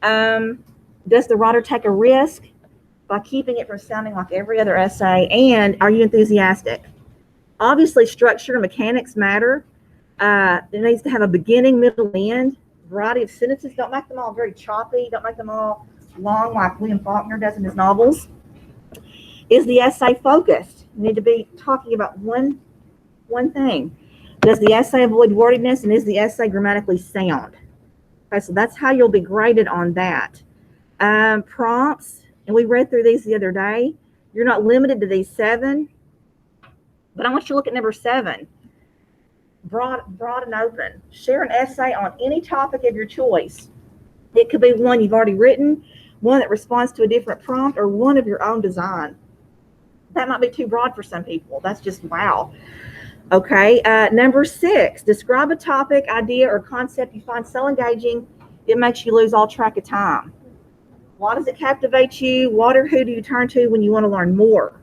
[SPEAKER 1] Does the writer take a risk? by keeping it from sounding like every other essay? And are you enthusiastic? Obviously, structure and mechanics matter. It needs to have a beginning, middle, and end. Variety of sentences. Don't make them all very choppy. Don't make them all long like William Faulkner does in his novels. Is the essay focused? You need to be talking about one thing. Does the essay avoid wordiness, and is the essay grammatically sound? Okay, so that's how you'll be graded on that. Prompts, and we read through these the other day. You're not limited to these 7, but I want you to look at number 7. Broad and open. Share an essay on any topic of your choice. It could be one you've already written, one that responds to a different prompt, or one of your own design. That might be too broad for some people. That's just wow. Okay, number 6, describe a topic, idea, or concept you find so engaging it makes you lose all track of time. Why does it captivate you? What or who do you turn to when you want to learn more?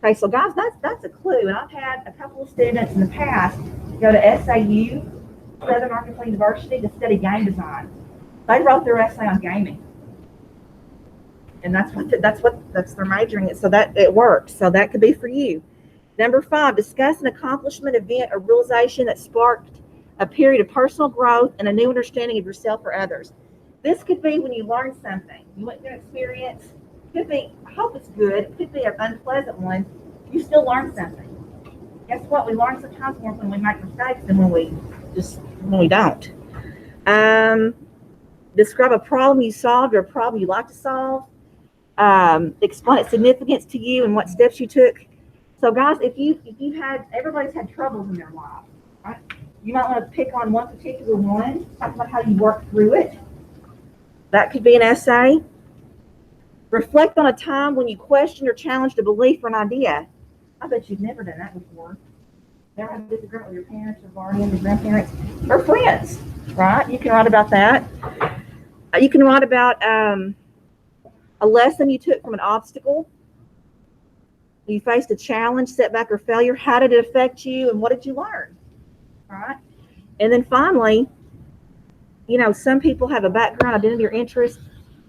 [SPEAKER 1] Okay, so guys, that's a clue. And I've had a couple of students in the past go to SAU, Southern Arkansas University, to study game design. They wrote their essay on gaming, and that's their majoring in. So that it works. So that could be for you. Number 5, discuss an accomplishment, event, or realization that sparked a period of personal growth and a new understanding of yourself or others. This could be when you learned something. You went through an experience. Could be, I hope it's good. It could be an unpleasant one. You still learned something. Guess what? We learn sometimes more when we make mistakes than when we don't. Describe a problem you solved or a problem you like to solve. Explain its significance to you and what steps you took. So guys, if you've had, everybody's had troubles in their life, right? You might want to pick on one particular one, talk about how you worked through it. That could be an essay. Reflect on a time when you questioned or challenged a belief or an idea. I bet you've never done that before. Never had a disagreement with your parents or guardians or grandparents or friends, right? You can write about that. You can write about a lesson you took from an obstacle. You faced a challenge, setback, or failure. How did it affect you, and what did you learn? All right. And then finally, you know, some people have a background, identity, or interest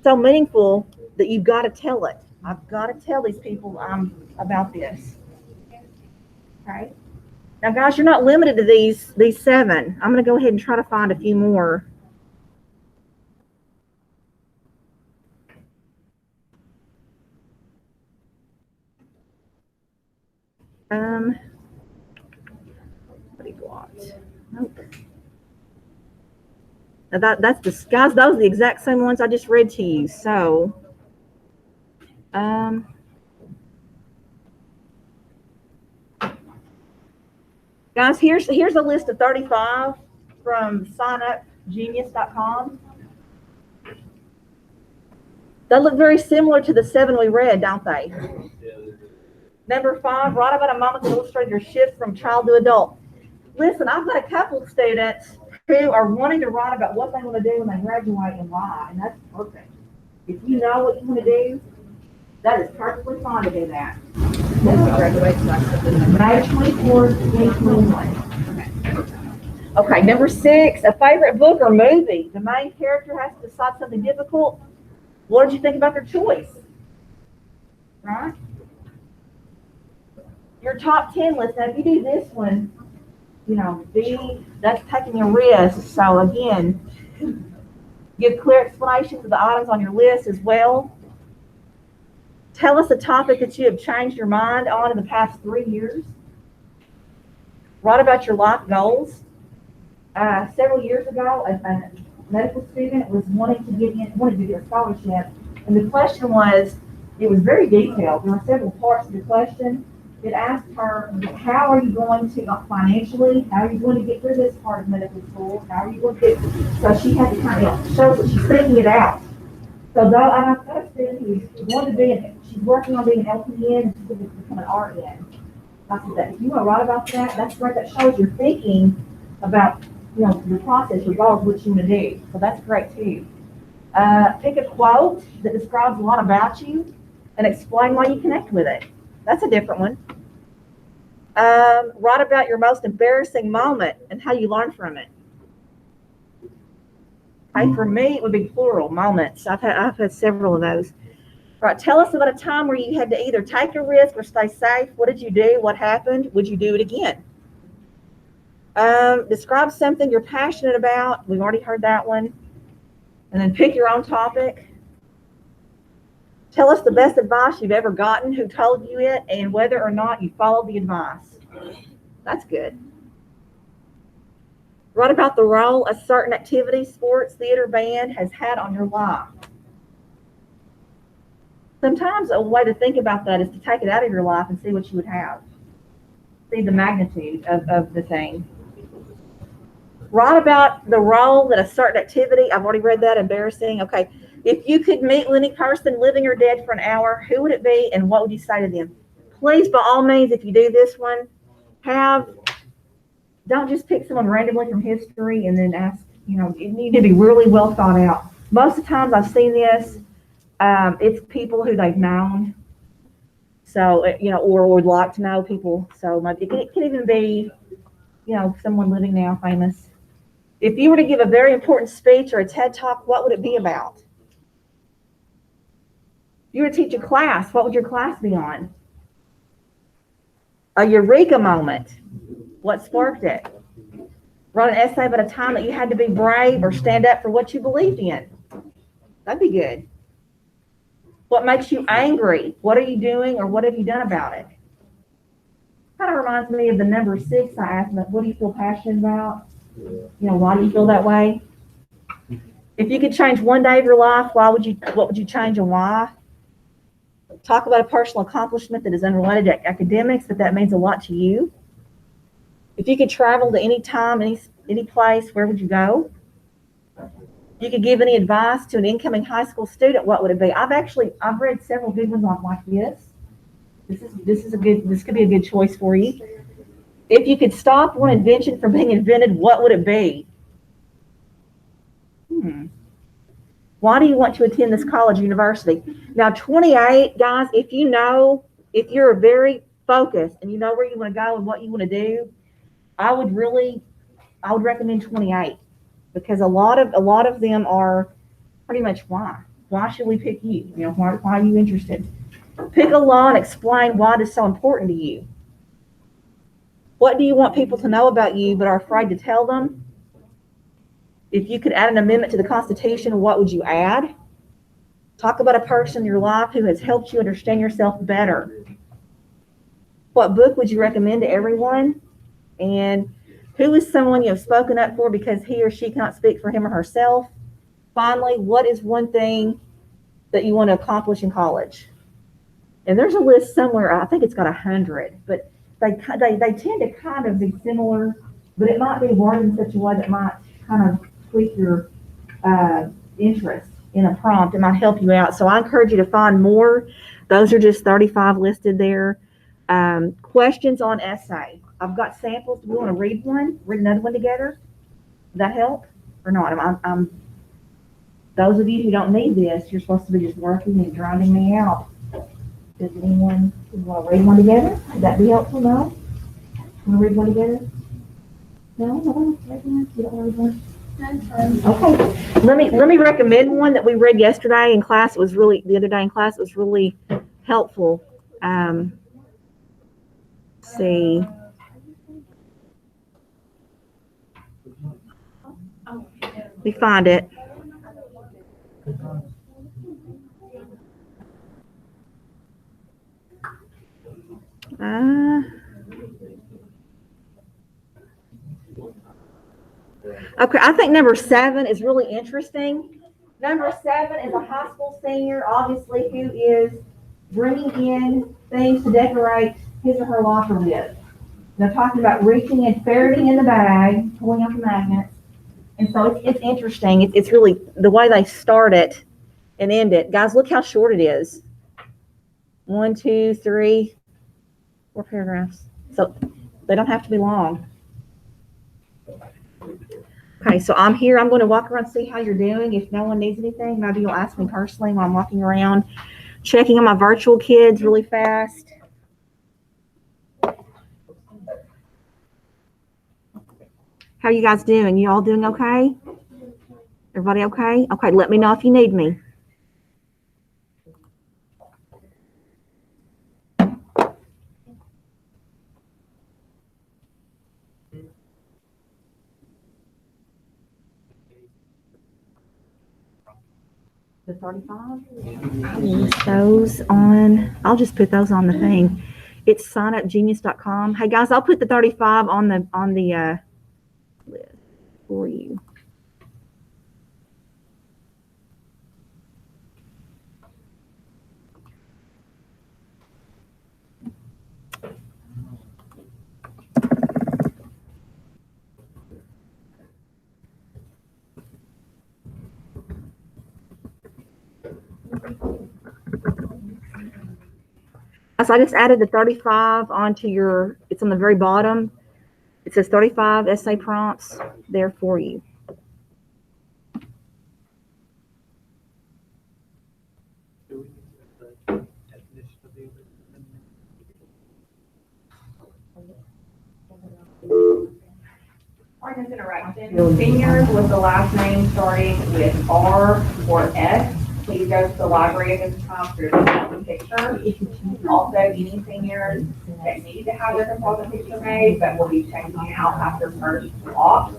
[SPEAKER 1] so meaningful that you've got to tell it. I've got to tell these people about this. Okay. Now, guys, you're not limited to these 7. I'm going to go ahead and try to find a few more. What do you got? Nope. Now that's the guys. Those are the exact same ones I just read to you. So, guys, here's a list of 35 from signupgenius.com. They look very similar to the 7 we read, don't they? Number 5, write about a moment that illustrated your shift from child to adult. Listen, I've got a couple of students who are wanting to write about what they want to do when they graduate and why, and that's perfect. If you know what you want to do, that is perfectly fine to do that. May 24th, 2021. Okay, number 6, a favorite book or movie. The main character has to decide something difficult. What did you think about their choice? Right? Your top 10 list. Now, if you do this one, you know, that's taking a risk. So again, give clear explanations of the items on your list as well. Tell us a topic that you have changed your mind on in the past 3 years. Write about your life goals. Several years ago, a medical student was wanted to get a scholarship, and the question was, it was very detailed. There were several parts of the question. It asked her, how are you going to, financially, how are you going to get through this part of medical school? How are you going to so she had to kind of show that she's thinking it out. So though I've got a student who's going to she's working on being an LPN, and she's going to become an RN. I said that if you want to write about that, that's great. That shows you're thinking about, you know, your process, your goals, what you want to do. So that's great too. Pick a quote that describes a lot about you and explain why you connect with it. That's a different one. Write about your most embarrassing moment and how you learn from it. Okay, for me, it would be plural moments. I've had several of those. Right, tell us about a time where you had to either take a risk or stay safe. What did you do? What happened? Would you do it again? Describe something you're passionate about. We've already heard that one. And then pick your own topic. Tell us the best advice you've ever gotten, who told you it, and whether or not you followed the advice. That's good. Write about the role a certain activity, sports, theater, band has had on your life. Sometimes a way to think about that is to take it out of your life and see what you would have. See the magnitude of the thing. Write about the role that a certain activity, I've already read that, embarrassing. Okay, if you could meet any person, living or dead, for an hour, who would it be and what would you say to them? Please, by all means, if you do this one, don't just pick someone randomly from history and then ask, you need to be really well thought out. Most of the times I've seen this, it's people who they've known. So, or would like to know people. So it can even be, someone living now, famous. If you were to give a very important speech or a TED Talk, what would it be about? If you were to teach a class, what would your class be on? A eureka moment. What sparked it? Write an essay about a time that you had to be brave or stand up for what you believed in. That'd be good. What makes you angry? What are you doing or what have you done about it? Kind of reminds me of the number 6 I asked about. What do you feel passionate about? Why do you feel that way? If you could change one day of your life, what would you change and why? Talk about a personal accomplishment that is unrelated to academics, but that means a lot to you. If you could travel to any time, any place, where would you go? If you could give any advice to an incoming high school student, what would it be? I've read several good ones like this. This could be a good choice for you. If you could stop one invention from being invented, what would it be? Why do you want to attend this college or university? Now, 28, guys, if you're very focused and you know where you want to go and what you want to do, I would recommend 28, because a lot of them are pretty much why. Why should we pick you? Why are you interested? Pick a law and explain why it is so important to you. What do you want people to know about you but are afraid to tell them? If you could add an amendment to the Constitution, what would you add? Talk about a person in your life who has helped you understand yourself better. What book would you recommend to everyone? And who is someone you have spoken up for because he or she cannot speak for him or herself? Finally, what is one thing that you want to accomplish in college? And there's a list somewhere, I think it's got 100, but they tend to kind of be similar, but it might be worded in such a way that might kind of tweak your interest in a prompt. It might help you out. So I encourage you to find more. Those are just 35 listed there. Questions on essay. I've got samples. Do we want to read another one together? Does that help or not? Those of you who don't need this, you're supposed to be just working and grinding me out. Does anyone want to read one together? Would that be helpful? No? Want to read one together? No? You don't want to read one? Okay. Let me recommend one that we read yesterday in class. The other day in class, it was really helpful. Let's see. Let me find it. Okay, I think number 7 is really interesting. Number 7 is a high school senior, obviously, who is bringing in things to decorate his or her locker with. They're talking about reaching and ferreting in the bag, pulling out the magnets. And so it's interesting. It's really the way they start it and end it. Guys, look how short it is. 1, 2, 3, 4 paragraphs. So they don't have to be long. Okay, so I'm here. I'm going to walk around and see how you're doing. If no one needs anything, maybe you'll ask me personally while I'm walking around, checking on my virtual kids really fast. How are you guys doing? You all doing okay? Everybody okay? Okay, let me know if you need me. The 35? I'll list those on, I'll just put those on the thing. It's signupgenius.com. Hey guys, I'll put the 35 on the list for you. So I just added the 35 onto your, it's on the very bottom. It says 35 essay prompts there for you.
[SPEAKER 4] Do we need the definition of the
[SPEAKER 1] Pardon this interruption. Seniors with the last name starting with R or S, please go to the library at this time for your composite picture. Also, any seniors that need to have their composite picture made, but will be changing out after first block,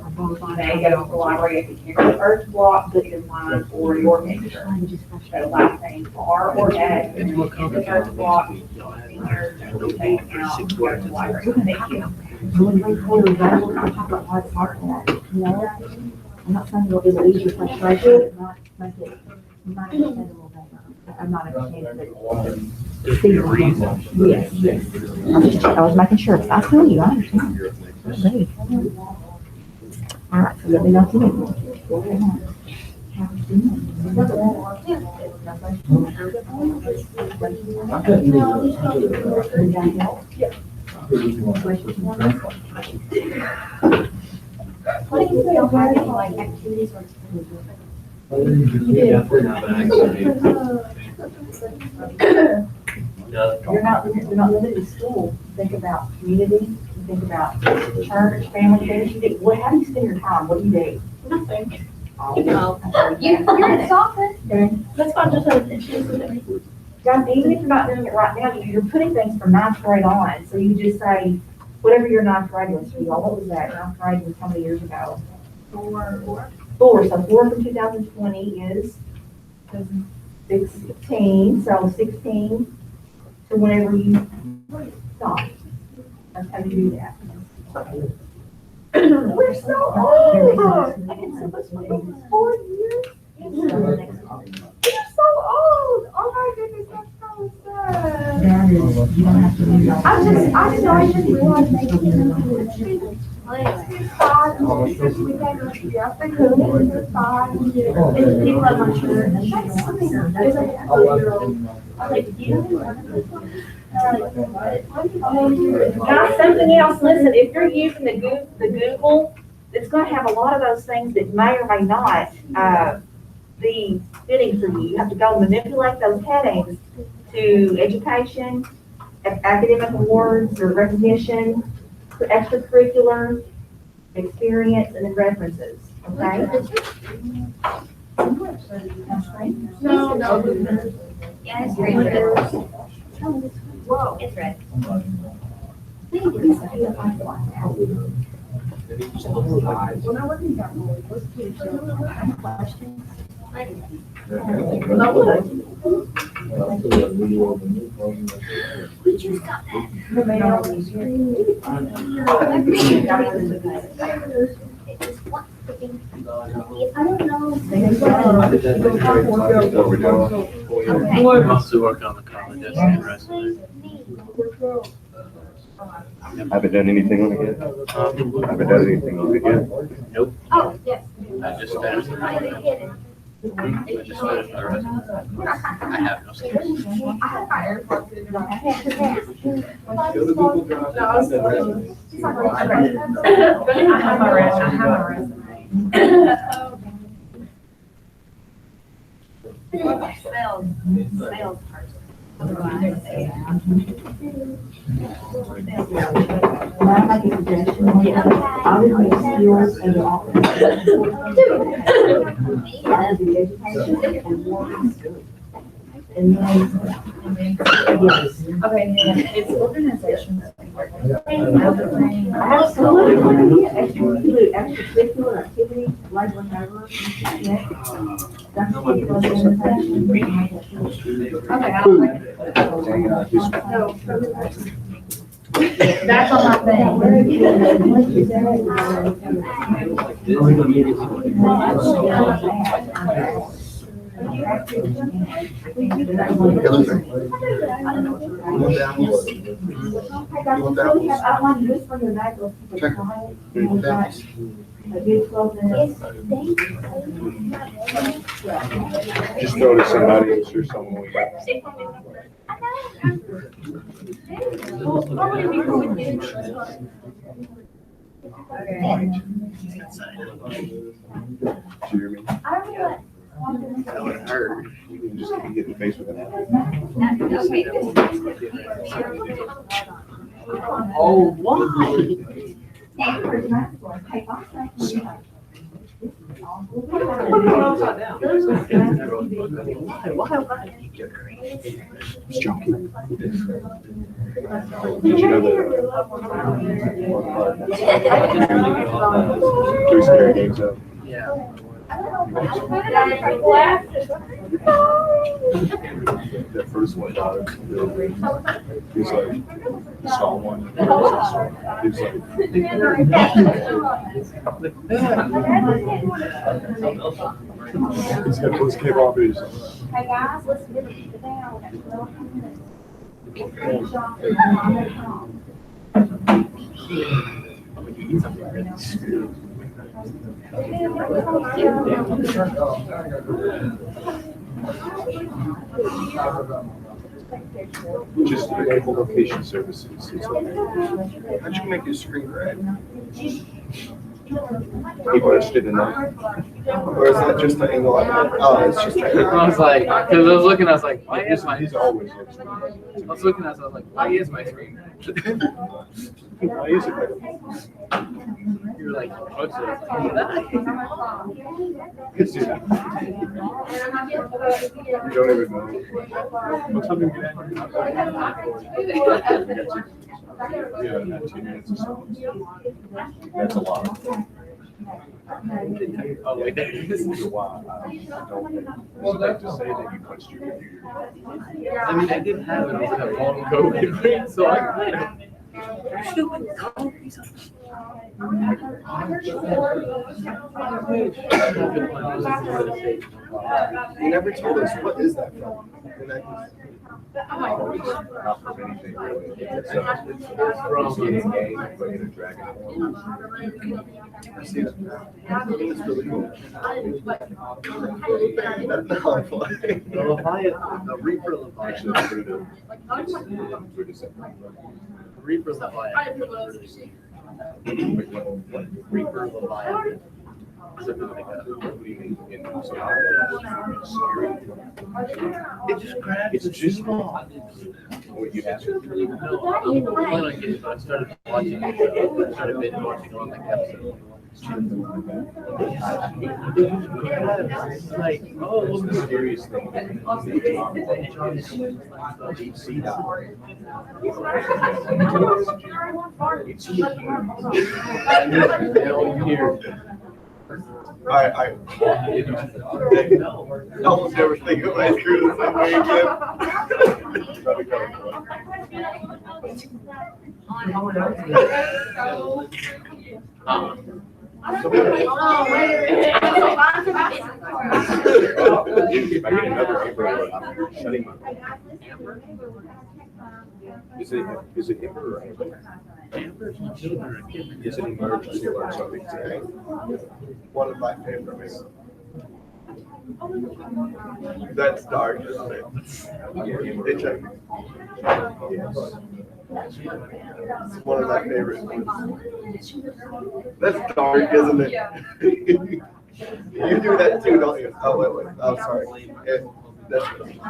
[SPEAKER 1] they go to the library at the end of the first block, put your line for your picture. So last name R or S, in the first block, seniors will be changing out, go to the library. Thank you.
[SPEAKER 10] I'm not saying it'll be the easier frustration, but not make it, not make it a little better. I'm not understanding it. Yes, yes. I was making sure, because I tell you, I understand. All right, so let me know if you need me.
[SPEAKER 6] What do you say about like activities or?
[SPEAKER 10] You're not limited to school. Think about community, think about church, family, things. How do you spend your time? What do you do?
[SPEAKER 9] Nothing.
[SPEAKER 6] You're in soccer.
[SPEAKER 9] That's not just an issue with me.
[SPEAKER 10] Guys, even if you're not doing it right now, you're putting things from ninth grade on. So you just say, whatever your ninth grade was, y'all, what was that? Ninth grade was how many years ago?
[SPEAKER 6] 4.
[SPEAKER 10] So 4 from 2020 is 16, so 16 to whenever you stop. That's how you do that.
[SPEAKER 6] We're so old. I can so much more. 4 years. You're so old. Oh my goodness, that's so sad.
[SPEAKER 10] That is, you don't have to do that.
[SPEAKER 6] I didn't realize they can. It's 5, we got to be up the hill, it's 5, and people have my shirt. That's something, there's a 4-year-old. I'm like,
[SPEAKER 1] Guys, something else, listen, if you're using the Google, it's gonna have a lot of those things that may or may not, be fitting for you. You have to go manipulate those headings to education, academic awards or recognition, extracurricular, experience, and then references, okay?
[SPEAKER 6] No. Yeah, it's red. Whoa, it's red. We just got that. I don't know. Okay.
[SPEAKER 4] Wants to work on the college essay resume.
[SPEAKER 8] Haven't done anything on it yet? Haven't done anything on it yet?
[SPEAKER 4] Nope.
[SPEAKER 6] Oh, yes.
[SPEAKER 4] I just finished the resume. I just finished my resume. I have no skills.
[SPEAKER 6] I have my AirPods in.
[SPEAKER 5] Go to Google Drive.
[SPEAKER 6] I have my resume. Sales person.
[SPEAKER 10] Can I make a suggestion? Obviously, skills and your office. The education and awards. And then, yes.
[SPEAKER 9] Okay, and then it's organizations.
[SPEAKER 10] Absolutely. Extracurricular activity,
[SPEAKER 1] labeling over. Yeah. That's the organization. Okay, that's on my thing.
[SPEAKER 8] Just notice somebody, I'm sure someone will get. Jeremy, that would hurt. You can just hit in the face with an apple.
[SPEAKER 5] Oh, why?
[SPEAKER 8] It's joking. Did you know that? Three scary games up. That first one, he was like, saw one. He was like, his headphones came off. He was like,
[SPEAKER 1] Hey guys, let's get it down.
[SPEAKER 8] just enable location services.
[SPEAKER 5] How'd you make your screen red?
[SPEAKER 8] People are interested in that.
[SPEAKER 5] Or is that just the angle? Oh, it's just.
[SPEAKER 4] I was like, because I was looking, I was like, why is my?
[SPEAKER 8] He's always
[SPEAKER 4] I was looking at it, I was like, why is my screen?
[SPEAKER 8] why is it red?
[SPEAKER 4] You were like, what's it?
[SPEAKER 8] It's just- You don't even know. What's up, get Yeah, not 2 minutes or so. That's a lot.
[SPEAKER 4] Oh, wait, there it is.
[SPEAKER 8] Wow. It's like to say that you punched your computer.
[SPEAKER 4] I mean, I did have it on that long COVID thing, so I kind of.
[SPEAKER 5] You never told us, what is that from?
[SPEAKER 8] Not from anything really. It's from a game, but in a dragon form.
[SPEAKER 5] I see it now. It's really cool.
[SPEAKER 4] The Leviathan, the Reaper
[SPEAKER 8] Actually,
[SPEAKER 4] Leviathan.
[SPEAKER 8] through December.
[SPEAKER 4] Reaper Leviathan. Reaper Leviathan. Something like that.
[SPEAKER 8] What do you mean? In some
[SPEAKER 4] It just grabs.
[SPEAKER 8] It's just small. What you have to.
[SPEAKER 4] No, I don't plan on getting it, but I started watching it. I started binge watching on like episode. It's like, oh,
[SPEAKER 8] It's
[SPEAKER 4] look
[SPEAKER 8] the
[SPEAKER 4] at
[SPEAKER 8] scariest thing. Deep sea dive. It's huge.
[SPEAKER 4] down here.
[SPEAKER 5] I almost never think of my screw the same way again.
[SPEAKER 8] If I get another umbrella, I'm shutting my mouth. Is it Amber or Amber? Is it emergency or something today?
[SPEAKER 5] One of my favorites. That's dark, isn't it? Hitchhiking.
[SPEAKER 8] Yes.
[SPEAKER 5] It's one of my favorites. That's dark, isn't it? You do that too, don't you? Oh, wait. Oh, sorry. That's good.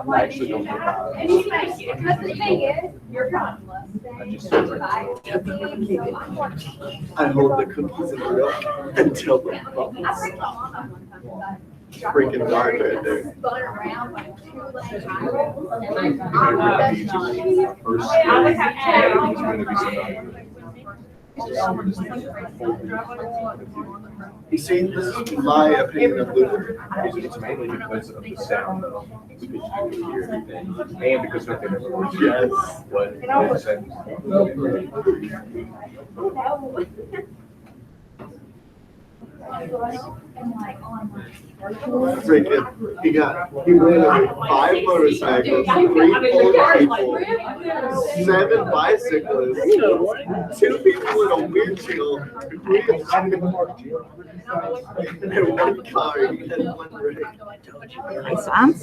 [SPEAKER 8] I actually don't know.
[SPEAKER 5] I hold the cookies in the milk until the bubbles stop. Freaking dark right there.
[SPEAKER 8] First, he's going to be somebody.
[SPEAKER 5] You see, this is my opinion of Luther.
[SPEAKER 8] It's mainly because of the sound, though. Because you can hear everything, and because nothing ever works.
[SPEAKER 5] Yes.
[SPEAKER 8] What it said.
[SPEAKER 5] Freaking, he went on 5 motorcycles, 3 old people, 7 bicyclists, 2 people in a wheelchair, and 1 car, he had 1 rig.
[SPEAKER 1] So I'm